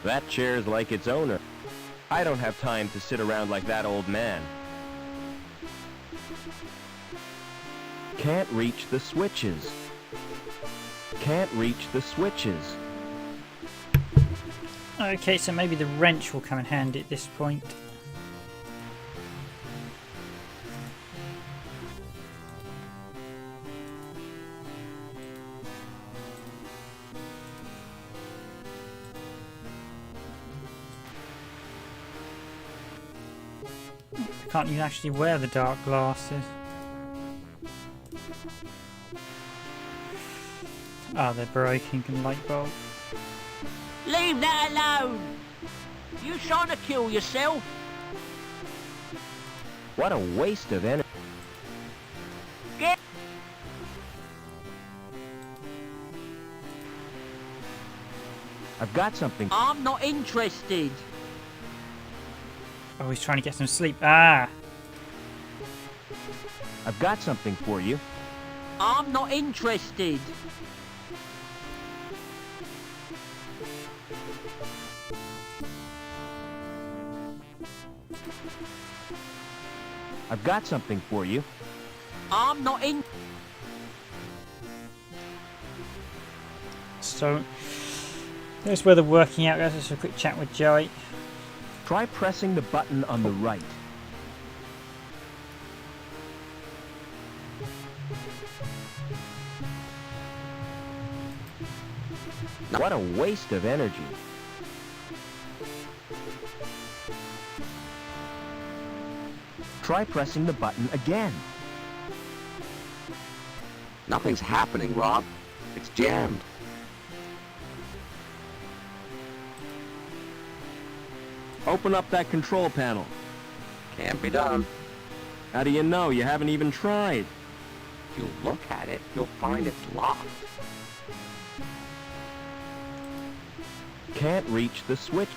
That chair's like its owner. I don't have time to sit around like that old man. Can't reach the switches. Can't reach the switches. Okay, so maybe the wrench will come in handy at this point. I can't even actually wear the dark glasses. Ah, they're broken, can light bulb. Leave that alone! You trying to kill yourself? What a waste of energy. Get... I've got something. I'm not interested. Oh, he's trying to get some sleep. Ah! I've got something for you. I'm not interested. I've got something for you. I'm not in... So, there's where the working out goes. Let's have a quick chat with Joey. Try pressing the button on the right. What a waste of energy. Try pressing the button again. Nothing's happening, Rob. It's jammed. Open up that control panel. Can't be done. How do you know? You haven't even tried. If you look at it, you'll find it's locked. Can't reach the switch.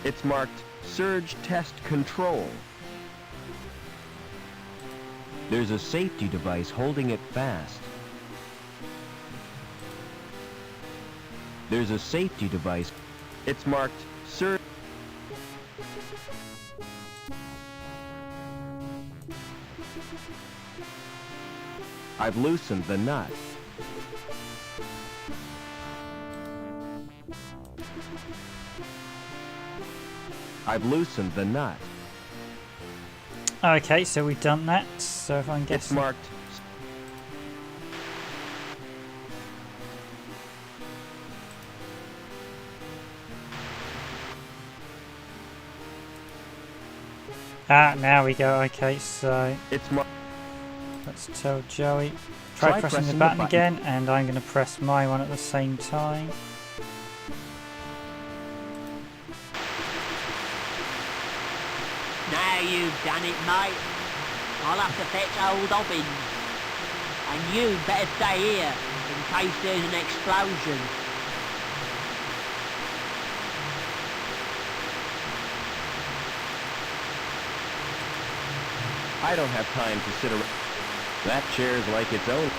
It's marked Surge Test Control. There's a safety device holding it fast. There's a safety device. It's marked Surge. I've loosened the nut. I've loosened the nut. Okay, so we've done that. So if I'm It's guessing, marked. now we go. Okay, so It's marked. let's tell Joey. Try pressing the button again, and I'm going to press my one at the same time. Now you've done it, mate. I'll have to fetch old Obbins. And you'd better stay here, in case there's an explosion. I don't have time to sit around. That chair's like its own.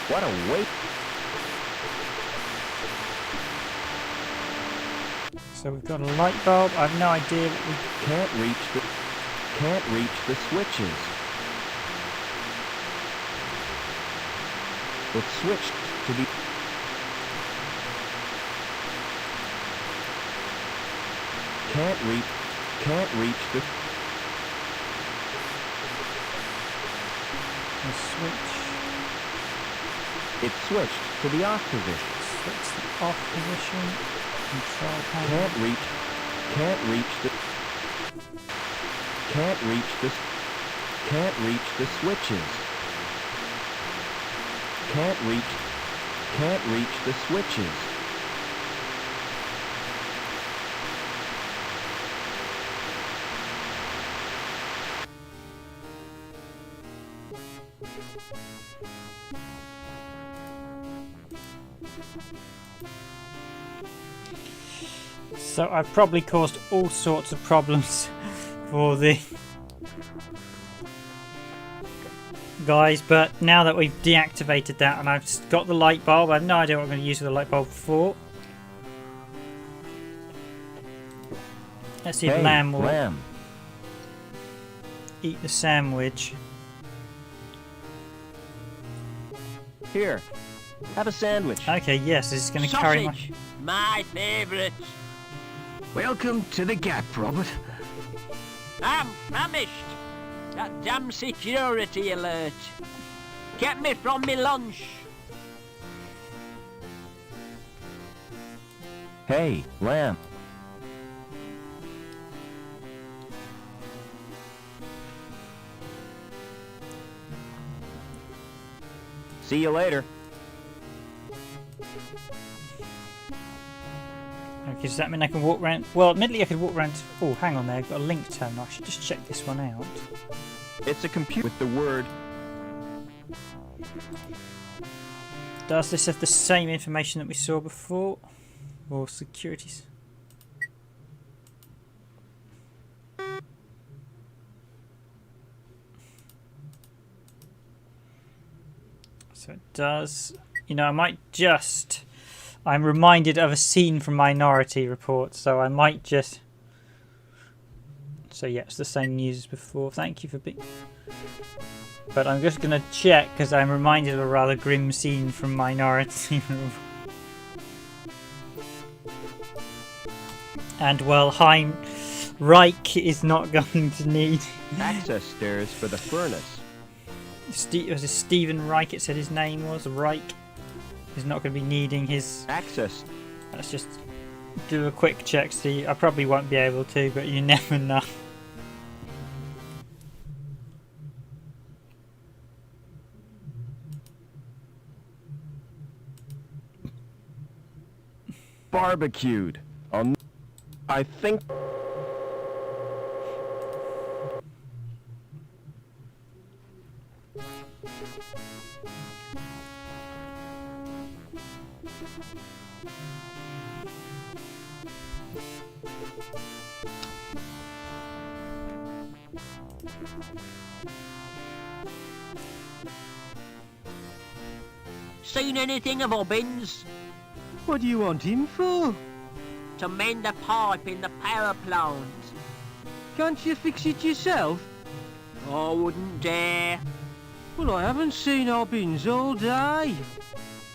What a waste. So we've got a light bulb. I have no idea what we... Can't reach the switches. It's switched to the. Can't reach the. the switch. It's switched to the off position. Switch the off position. Control panel. Can't reach the switches. Can't reach the switches. So I've probably caused all sorts of problems for the guys, but now that we've deactivated that and I've got the light bulb, I have no idea what I'm going to use the light bulb for. Let's see if Lamb will eat the sandwich. Here, have a sandwich. Okay, yes, this is going to carry my... Sausage, my favourite. Welcome to the Gap, Robert. I'm famished. That damn security alert kept me from me lunch. Hey, Lamb. See you later. Okay, does that mean I can walk around? Well, admittedly I could walk around... Oh, hang on there, I've got a link terminal. I should just check this one out. It's a computer with the word. Does this have the same information that we saw before? Or securities? So it does. You know, I might just... I'm reminded of a scene from Minority Report, so I might just... So yeah, it's the same news as before. Thank you for being... But I'm just going to check, because I'm reminded of a rather grim scene from Minority Report. And well, Reich is not going to need Access stairs for the furnace. was it Stephen Reich? It said his name was Reich. He's not going to be needing his Access. Let's just do a quick check. See, I probably won't be able to, but you never know. Barbecued. I think. Seen anything of Hobbins? What do you want him for? To mend a pipe in the power plant. Can't you fix it yourself? I wouldn't dare. Well, I haven't seen Hobbins all day.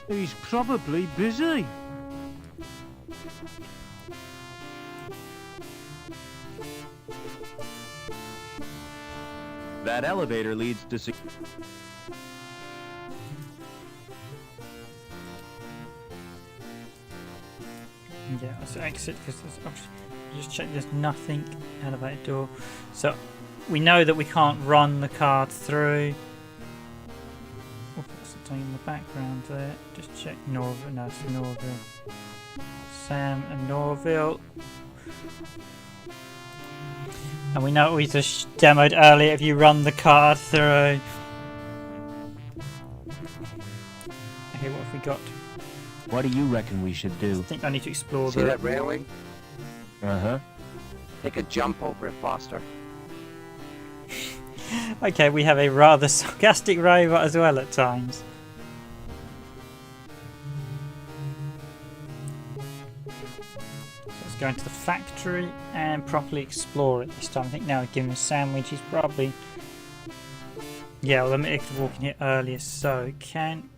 He's probably busy. That elevator leads to. Yeah, let's exit because just check there's nothing elevator door. So we know that we can't run the card through. Oh, what's it doing in the background there? Just check Norville. No, it's Norville. Sam and Norville. And we know we just demoed earlier if you run the card through. Okay, what have we got? What do you reckon we should do? I think I need to explore See that railing? Uh-huh. Take a jump over it, Foster. Okay, we have a rather sarcastic robot as well at times. So let's go into the factory and properly explore it this time. I think now we've given him a sandwich, he's probably... Yeah, well, I could walk in here earlier, so can...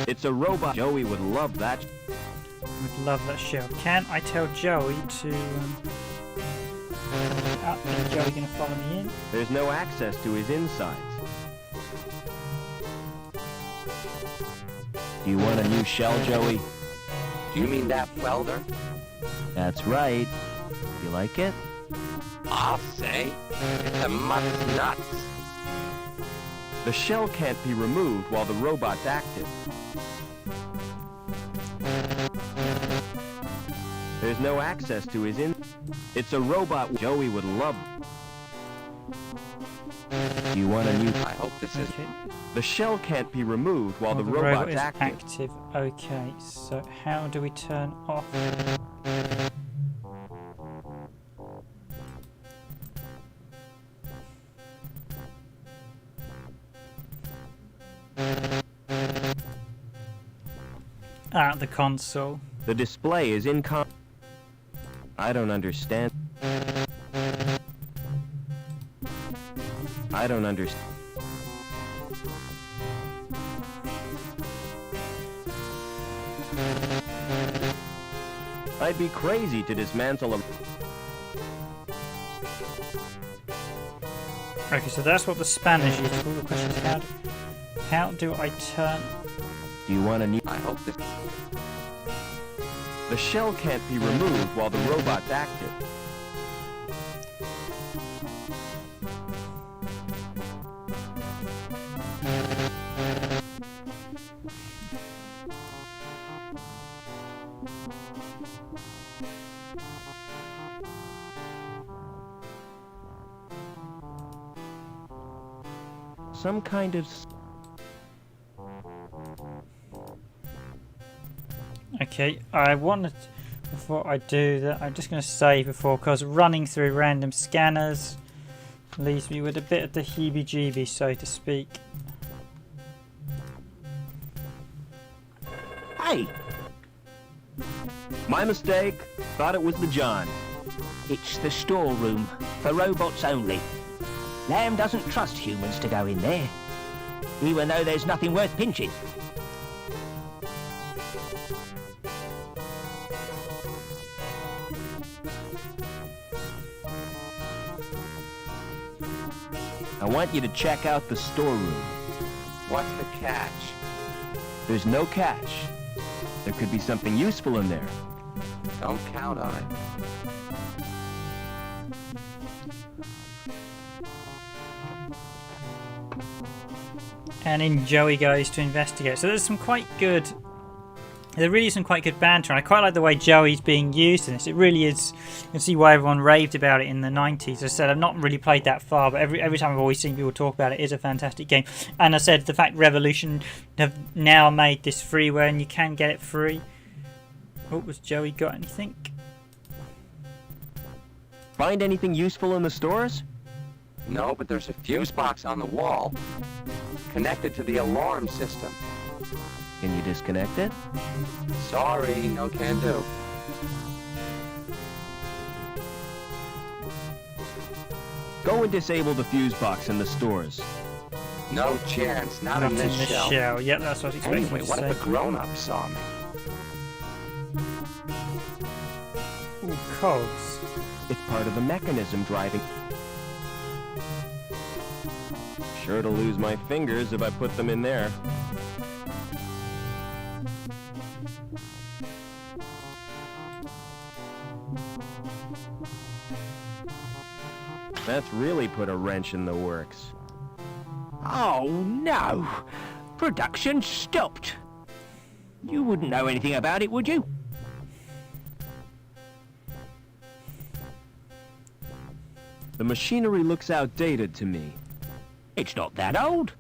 It's a robot. Joey would love that. Would love that shell. Can I tell Joey to... is Joey going to follow me in? There's no access to his insides. Do you want a new shell, Joey? Do you mean that welder? That's right. You like it? I'll say. It's a mutt's nuts. The shell can't be removed while the robot's active. There's no access to his It's a robot Joey would love. Do you want a new... I hope this is... Okay. The shell can't be removed while Well, the robot robot's is active. Okay, so how do we turn off? The console. The display is I don't understand. I don't understand. I'd be crazy to dismantle a... Okay, so that's what the Spanish is for. The question is how do I turn... Do you want a new... I hope this... The shell can't be removed while the robot's active. Some kind of... Okay, I wanted, before I do that, I'm just going to save before, because running through random scanners leaves me with a bit of the heebie-jeebies, so to speak. Hey! My mistake. Thought it was the John. It's the storeroom, for robots only. Lamb doesn't trust humans to go in there, even though there's nothing worth pinching. I want you to check out the storeroom. What's the catch? There's no catch. There could be something useful in there. Don't count on it. And in Joey goes to investigate. So there's some quite good... There really is some quite good banter. And I quite like the way Joey's being used in this. It really is... You can see why everyone raved about it in the 90s. As I said, I've not really played that far, but every time I've always seen people talk about it, it is a fantastic game. And I said, the fact Revolution have now made this freeware and you can get it free. Oh, has Joey got anything? Find anything useful in the stores? No, but there's a fuse box on the wall, connected to the alarm system. Can you disconnect it? Sorry, no can do. Go and disable the fuse box in the stores. No chance, not in this shell. Shell. Yep, that's what I was expecting Anyway, to what say. if a grown-up saw me? Ooh, cogs. It's part of the mechanism driving. Sure to lose my fingers if I put them in there. That's really put a wrench in the works. Oh no! Production stopped. You wouldn't know anything about it, would you? The machinery looks outdated to me. It's not that old.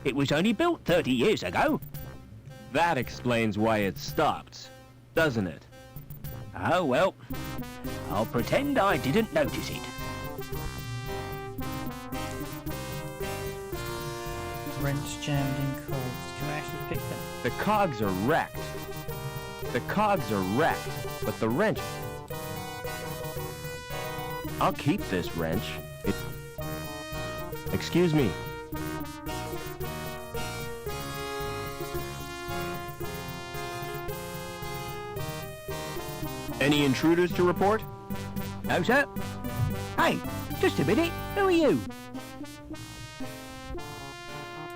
It was only built 30 years ago. That explains why it stopped, doesn't it? Oh well, I'll pretend I didn't notice it. Wrench jammed in cogs. Can I actually pick that? The cogs are wrecked. The cogs are wrecked, but the wrench... I'll keep this wrench. Excuse me. Any intruders to report? No, sir. Hey, just a minute. Who are you?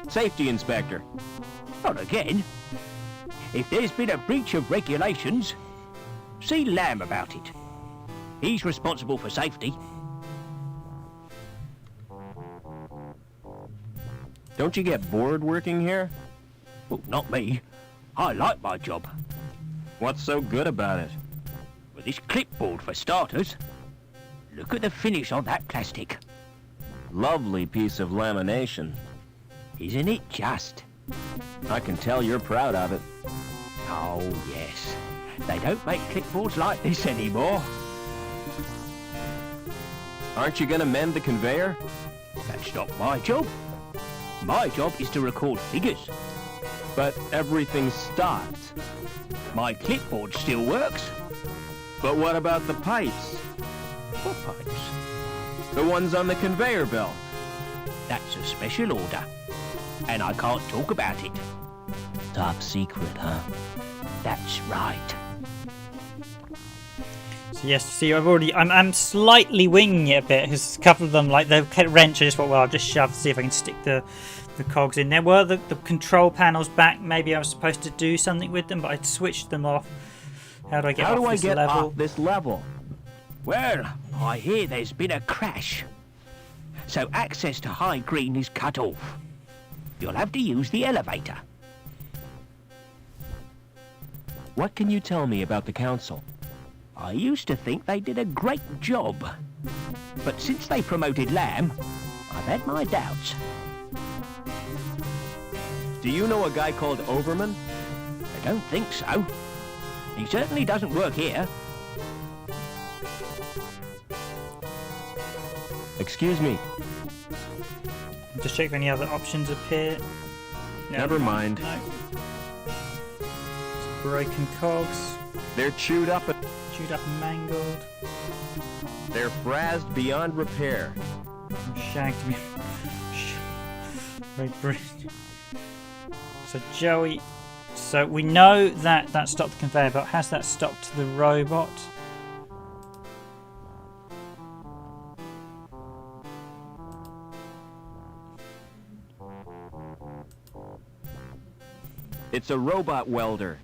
Safety inspector. Not again. If there's been a breach of regulations, see Lamb about it. He's responsible for safety. Don't you get bored working here? Well, not me. I like my job. What's so good about it? With this clipboard for starters. Look at the finish on that plastic. Lovely piece of lamination. Isn't it just? I can tell you're proud of it. Oh, yes. They don't make clipboards like this anymore. Aren't you gonna mend the conveyor? That's not my job. My job is to record figures. But everything stopped. My clipboard still works. But what about the pipes? What pipes? The ones on the conveyor belt. That's a special order. And I can't talk about it. Top secret, huh? That's right. So yes, see, I'm slightly winging it a bit because a couple of them, like the wrench, I just thought, well, I'll just shove to see if I can stick the cogs in there. Were the control panels back? Maybe I was supposed to do something with them, but I switched them off. How do I get off this level? Well, I hear there's been a crash. So access to High Green is cut off. You'll have to use the elevator. What can you tell me about the council? I used to think they did a great job. But since they promoted Lamb, I've had my doubts. Do you know a guy called Overman? I don't think so. He certainly doesn't work here. Excuse me. Just check if any other options appear. No. Never mind. No. It's broken cogs. They're chewed up and mangled. They're frazzed beyond repair. Shagged me. Very brilliant. So Joey, so we know that stopped the conveyor belt. Has that stopped the robot? It's a robot welder.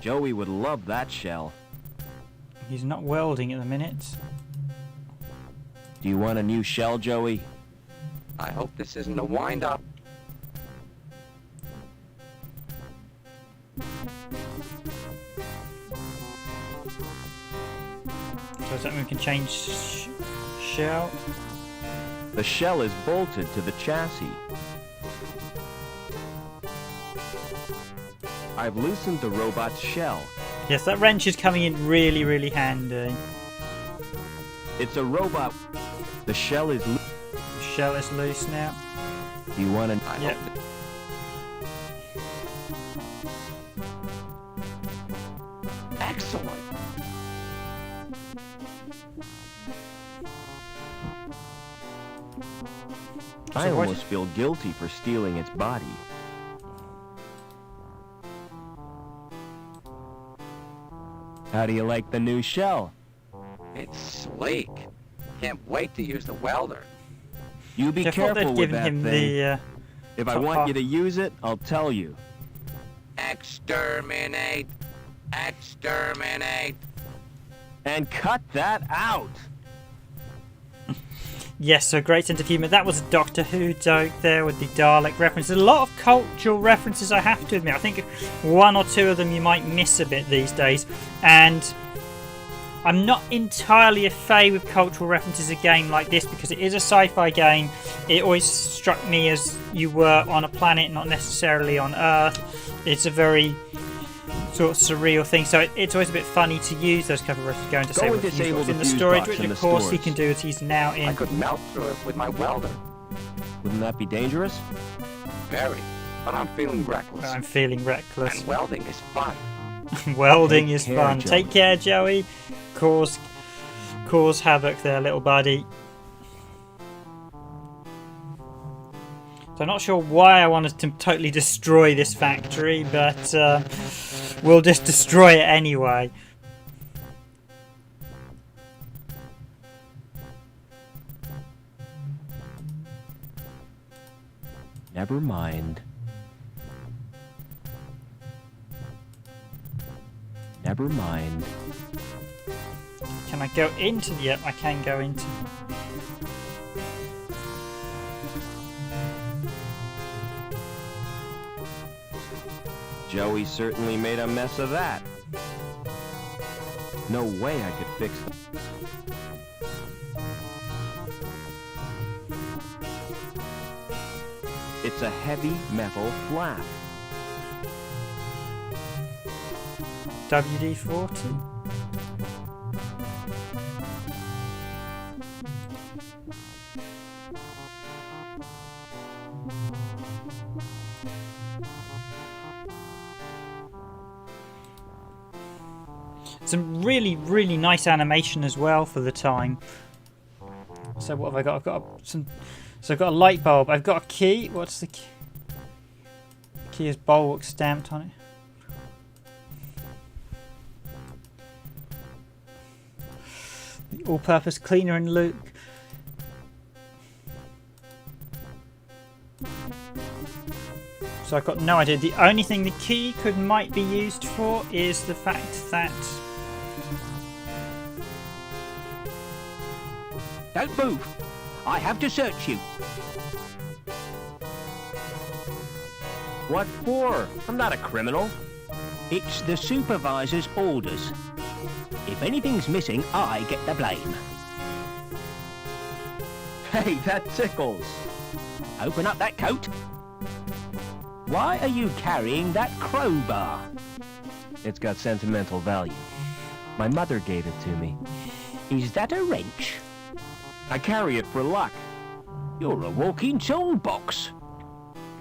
Joey would love that shell. He's not welding at the minute. Do you want a new shell, Joey? I hope this isn't a wind-up. So does that mean we can change shell? The shell is bolted to the chassis. I've loosened the robot's shell. Yes, that wrench is coming in really, really handy. It's a robot. The shell is loose. The shell is loose now. Do you want to... Yep. Excellent. I So what- almost feel guilty for stealing its body. How do you like the new shell? It's sleek. Can't wait to use the welder. You be I thought they'd careful with given that him thing. the. If I top want half. you to use it, I'll tell you. Exterminate! Exterminate! And cut that out! Yes, so great sense of humour. That was a Doctor Who joke there with the Dalek reference. There's a lot of cultural references, I have to admit. I think one or two of them you might miss a bit these days. And I'm not entirely a fan with cultural references a game like this because it is a sci-fi game. It always struck me as you were on a planet, not necessarily on Earth. It's a very sort of surreal thing, so it's always a bit funny to use those cover references going to Go say and what's disable in the the fuse storage, box which in of the course he stores. can do as he's now I in. could melt through it with my welder. Wouldn't that be dangerous? Very. But I'm feeling reckless. I'm feeling reckless. And welding is fun. Welding Take is care, fun. Joey. Take care, Joey. Cause havoc there, little buddy. So I'm not sure why I wanted to totally destroy this factory, but we'll just destroy it anyway. Never mind. Never mind. Can I go into the... Yep, I can go into... Joey certainly made a mess of that. No way I could fix it. It's a heavy metal flap. WD-40? Some really, really nice animation as well for the time. So what have I got? I've got some. So I've got a light bulb. I've got a key. What's the key? The key is bulwark stamped on it. The all-purpose cleaner and Luke. So I've got no idea. The only thing the key might be used for is the fact that. Don't move. I have to search you. What for? I'm not a criminal. It's the supervisor's orders. If anything's missing, I get the blame. Hey, that tickles. Open up that coat. Why are you carrying that crowbar? It's got sentimental value. My mother gave it to me. Is that a wrench? I carry it for luck. You're a walking toolbox.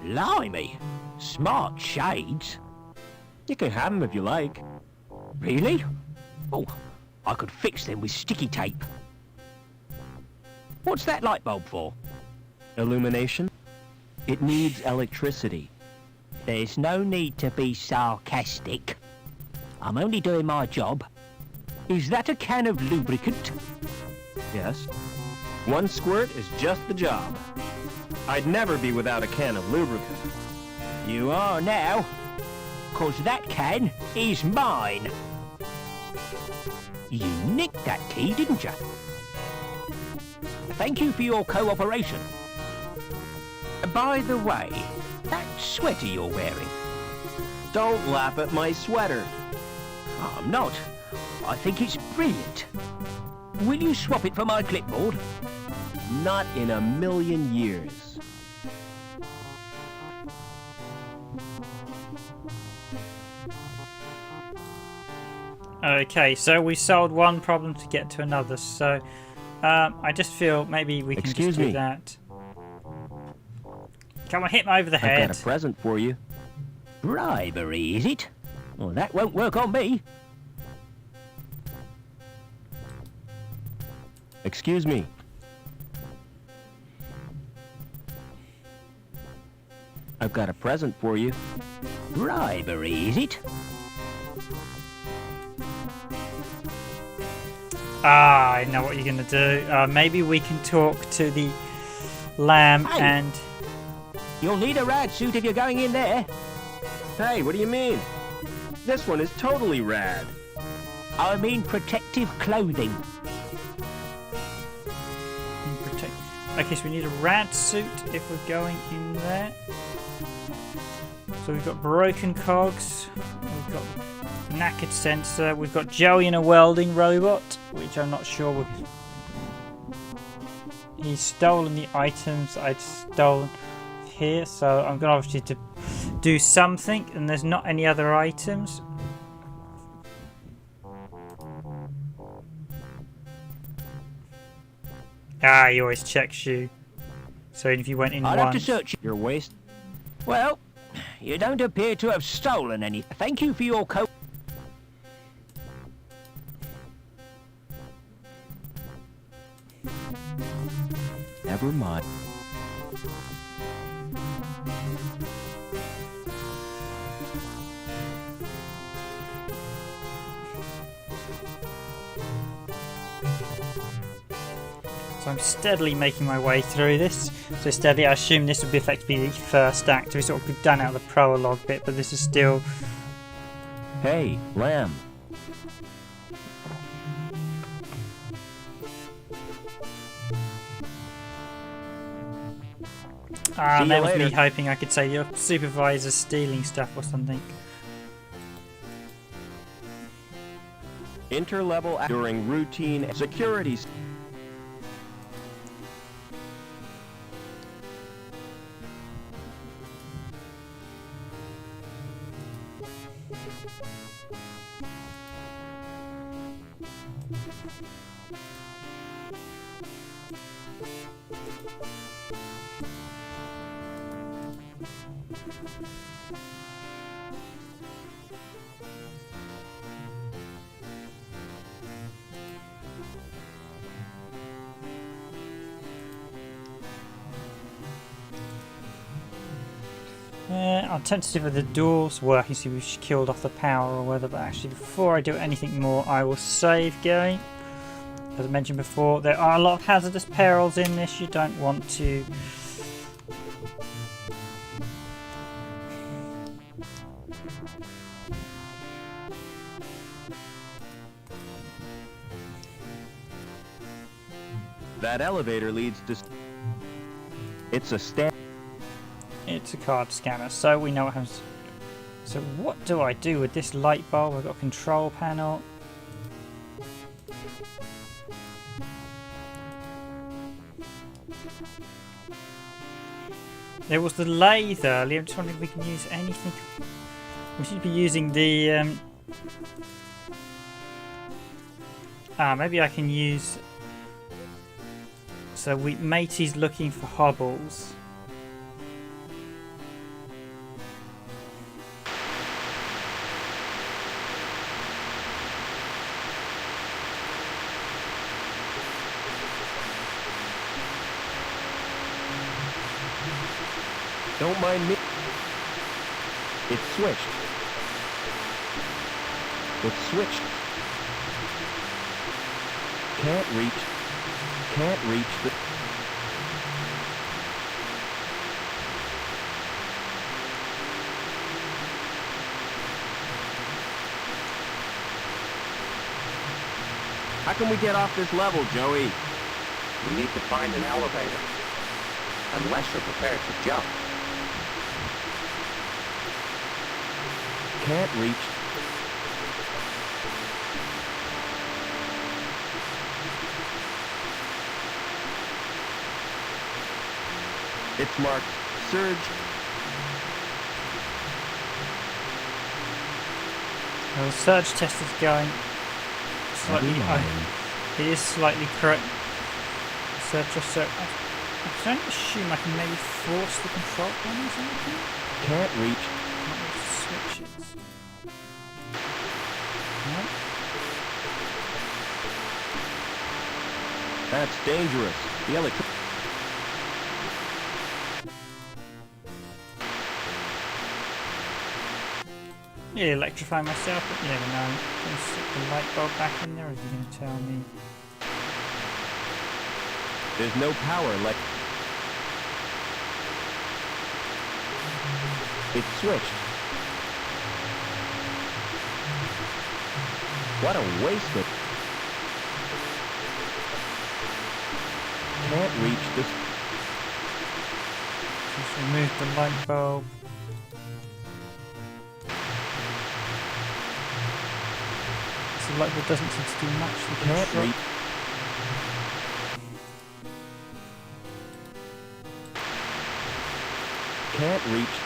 Blimey. Smart shades. You can have them if you like. Really? Oh, I could fix them with sticky tape. What's that light bulb for? Illumination? It needs electricity. There's no need to be sarcastic. I'm only doing my job. Is that a can of lubricant? Yes. One squirt is just the job. I'd never be without a can of lubricant. You are now. 'cause that can is mine. You nicked that key, didn't you? Thank you for your cooperation. By the way, that sweater you're wearing. Don't laugh at my sweater. I'm not. I think it's brilliant. Will you swap it for my clipboard? Not in a million years. Okay, so we solved one problem to get to another, so I just feel maybe we can Excuse just do me. that. Come on, hit me over the I've head. got a present for you. Bribery, is it? Well, that won't work on me. Excuse me. I've got a present for you. Bribery, is it? Ah, I know what you're going to do. Maybe we can talk to the lamb Hey. and... You'll need a rad suit if you're going in there. Hey, what do you mean? This one is totally rad. I mean protective clothing. protect. Okay, so we need a rad suit if we're going in there. So we've got broken cogs, we've got knackered sensor, we've got Joey in a welding robot, which I'm not sure he's stolen the items I'd stolen here, so I'm going to obviously to do something, and there's not any other items. Ah, he always checks you. So if you went in I'd once... have to search Your waist? Well, you don't appear to have stolen any. Thank you for your Never mind. So I'm steadily making my way through this. So steadily, I assume this would be effectively the first act. We sort of done out of the prologue bit, but this is still... Hey, lamb. See you that was me later. hoping I could say your supervisor's stealing stuff or something. Interlevel during routine security. I'm tempted to see whether the doors work and see if we've killed off the power or whether, but actually before I do anything more I will save game. As I mentioned before, there are a lot of hazardous perils in this. You don't want to... That elevator leads to... It's a stand... It's a card scanner, so we know what happens. So what do I do with this light bulb? I've got a control panel. There was the lathe earlier. I'm just wondering if we can use anything. We should be using the... maybe I can use... So Matey's looking for hobbles. Don't mind me. It's switched. It's switched. Can't reach the... How can we get off this level, Joey? We need to find an elevator. Unless you're prepared to jump. Can't reach. It's marked Surge. Well, the surge test is going slightly. It is slightly correct. So I don't assume I can maybe force the control panel or something. Can't reach. Not with the switches. No. That's dangerous. The electric. Yeah, electrify myself, but you never know. Can I stick the light bulb back in there, or is he going to tell me? There's no power left. It's switched. What a waste of... Can't reach this. Just remove the light bulb. The light bulb doesn't seem to do much. Can't reach. Can't reach.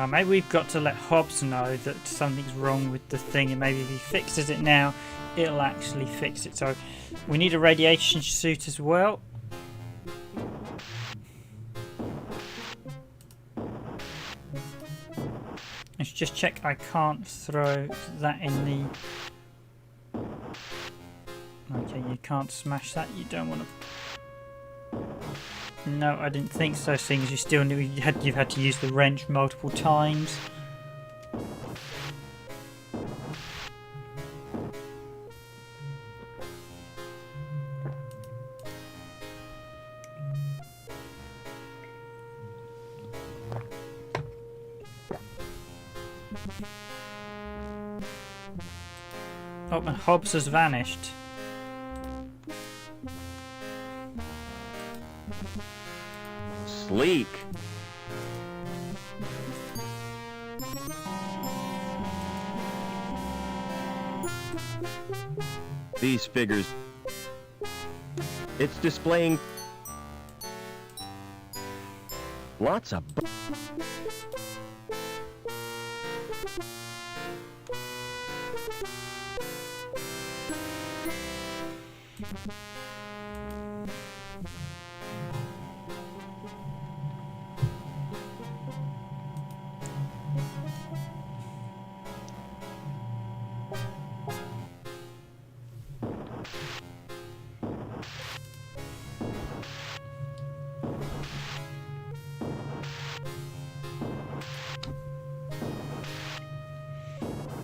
Maybe we've got to let Hobbs know that something's wrong with the thing, and maybe if he fixes it now, it'll actually fix it. So we need a radiation suit as well. Let's just check I can't throw that in the... Okay, you can't smash that. You don't want to... No, I didn't think so, seeing as you still knew you've had to use the wrench multiple times. Oh, and Hobbs has vanished. Sleek. These figures. It's displaying lots of...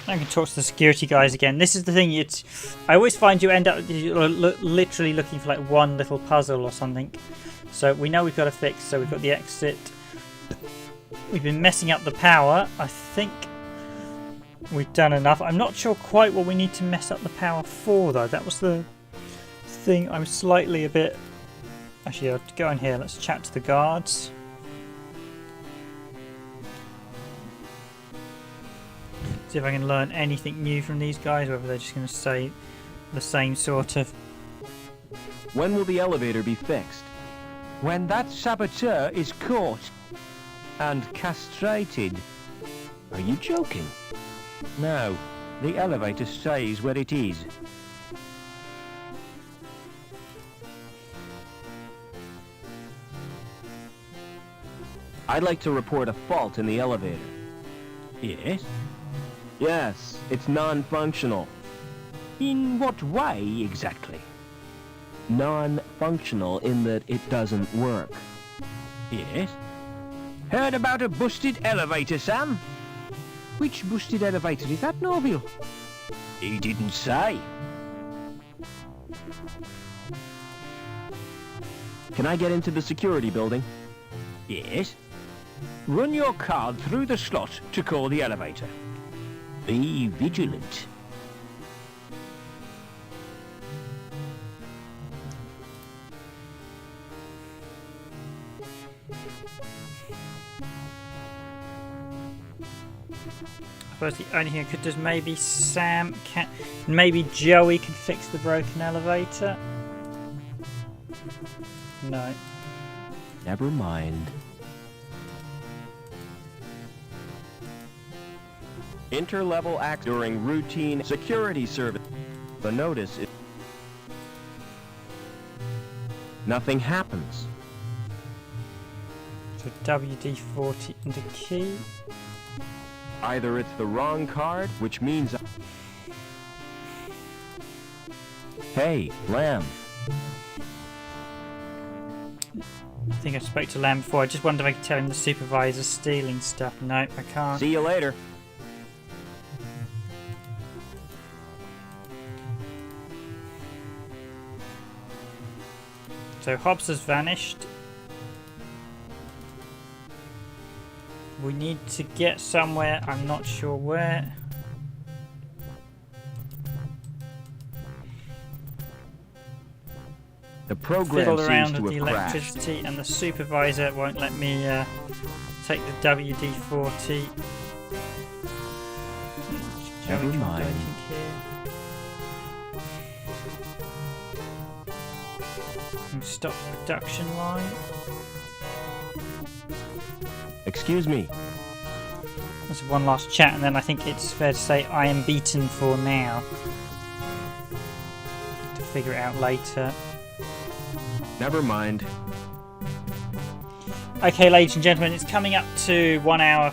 I can talk to the security guys again. This is the thing, I always find you end up literally looking for like one little puzzle or something. So we know we've got to fix, so we've got the exit. We've been messing up the power. I think we've done enough. I'm not sure quite what we need to mess up the power for though. That was the thing I'm slightly a bit... Actually, I'll go in here, let's chat to the guards. See if I can learn anything new from these guys, whether they're just going to say the same sort of... When will the elevator be fixed? When that saboteur is caught and castrated. Are you joking? No, the elevator stays where it is. I'd like to report a fault in the elevator. Yes? Yes, it's non-functional. In what way exactly? Non-functional in that it doesn't work. Yes? Heard about a busted elevator, Sam? Which busted elevator is that, Norville? He didn't say. Can I get into the security building? Yes? Run your card through the slot to call the elevator. Be vigilant. I suppose the only thing I could do is maybe maybe Joey can fix the broken elevator. No. Never mind. Interlevel act during routine security service. The notice is... Nothing happens. So WD-40 and the key. Either it's the wrong card, which means... Hey, Lamb. I think I spoke to Lamb before. I just wondered if I could tell him the supervisor's stealing stuff. No, I can't. See you later. So Hobbs has vanished. We need to get somewhere. I'm not sure where. The program Fiddle seems around to with the have crashed. electricity, and the supervisor won't let me take the WD-40. Never Joey, can we do mind. anything here? Can we stop the production line? Excuse me. There's one last chat, and then I think it's fair to say I am beaten for now. To figure it out later. Never mind. Okay, ladies and gentlemen, it's coming up to 1 hour.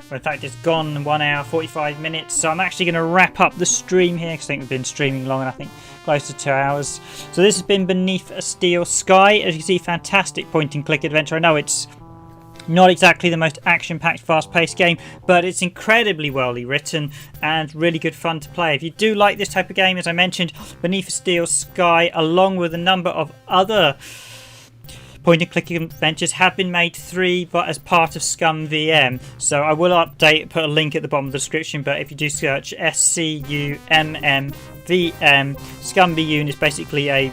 Well, in fact, it's gone 1 hour 45 minutes. So I'm actually going to wrap up the stream here because I think we've been streaming long, and I think close to 2 hours. So this has been Beneath a Steel Sky. As you can see, fantastic point-and-click adventure. I know it's not exactly the most action-packed, fast-paced game, but it's incredibly well written and really good fun to play. If you do like this type of game, as I mentioned, Beneath a Steel Sky, along with a number of other point-and-click adventures, have been made free, but as part of Scum VM. So I will update, put a link at the bottom of the description, but if you do search SCUMM VM, Scum VM is basically a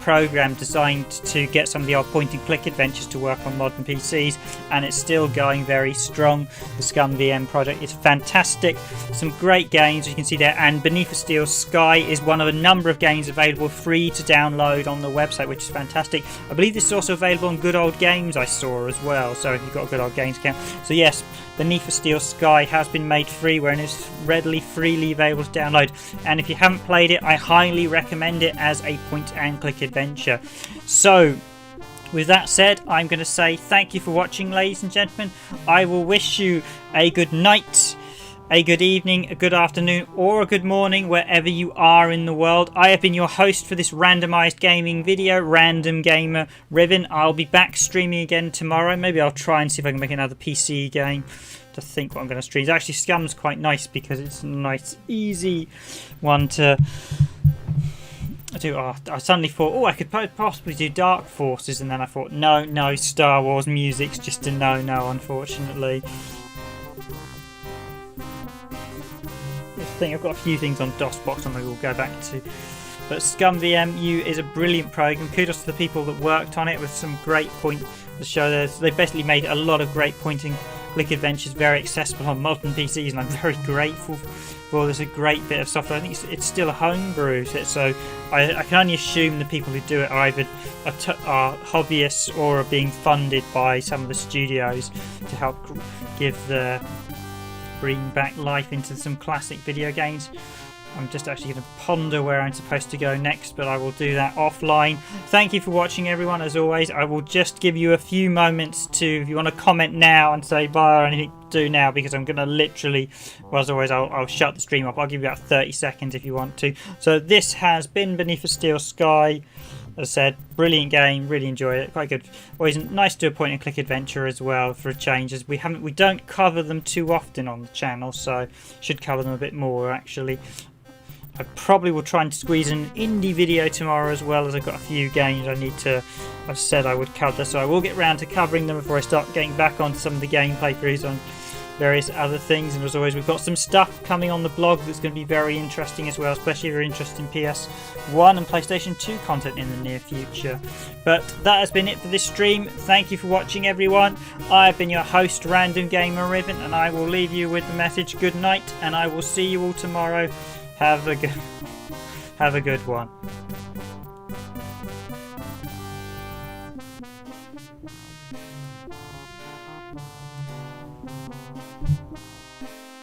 program designed to get some of the old point-and-click adventures to work on modern PCs, and it's still going very strong. The Scum VM project is fantastic, some great games you can see there, and Beneath a Steel Sky is one of a number of games available free to download on the website, which is fantastic. I believe this is also available on Good Old Games, I saw as well, so if you've got a Good Old Games account. So yes, Beneath a Steel Sky has been made free, where it is freely available to download, and if you haven't played it, I highly recommend it as a point-and-click adventure. So with that said, I'm going to say thank you for watching, ladies and gentlemen. I will wish you a good night, a good evening, a good afternoon, or a good morning wherever you are in the world. I have been your host for this randomised gaming video, Random Gamer Riven. I'll be back streaming again tomorrow. Maybe I'll try and see if I can make another PC game to think what I'm going to stream. Actually, Scum's quite nice because it's a nice, easy one to do. Oh, I suddenly thought, I could possibly do Dark Forces, and then I thought, no, Star Wars music's just a no, unfortunately. I think I've got a few things on DOSBox and I will go back to. But Scum VMU is a brilliant program. Kudos to the people that worked on it with some great the show. They basically made a lot of great point-and-click adventures very accessible on modern PCs, and I'm very grateful for this. A great bit of software. I think it's still a homebrew, so I can only assume the people who do it are either are hobbyists or are being funded by some of the studios to help bring back life into some classic video games. I'm just actually going to ponder where I'm supposed to go next, but I will do that offline. Thank you for watching, everyone. As always, I will just give you a few moments to, if you want to comment now and say bye or anything, do now, because I'm going to literally, well, as always, I'll shut the stream up. I'll give you about 30 seconds if you want to. So this has been Beneath a Steel Sky. As I said, brilliant game, really enjoy it, quite good. Always nice to do a point-and-click adventure as well for a change, as we don't cover them too often on the channel, so should cover them a bit more actually. I probably will try and squeeze an indie video tomorrow as well, as I've got a few games I need to, I've said I would cover, so I will get round to covering them before I start getting back onto some of the gameplay throughs on various other things. And as always, we've got some stuff coming on the blog that's going to be very interesting as well, especially if you're interested in PS1 and PlayStation 2 content in the near future. But that has been it for this stream. Thank you for watching, everyone. I've been your host, Random Gamer Riven, and I will leave you with the message good night, and I will see you all tomorrow. Have a good one.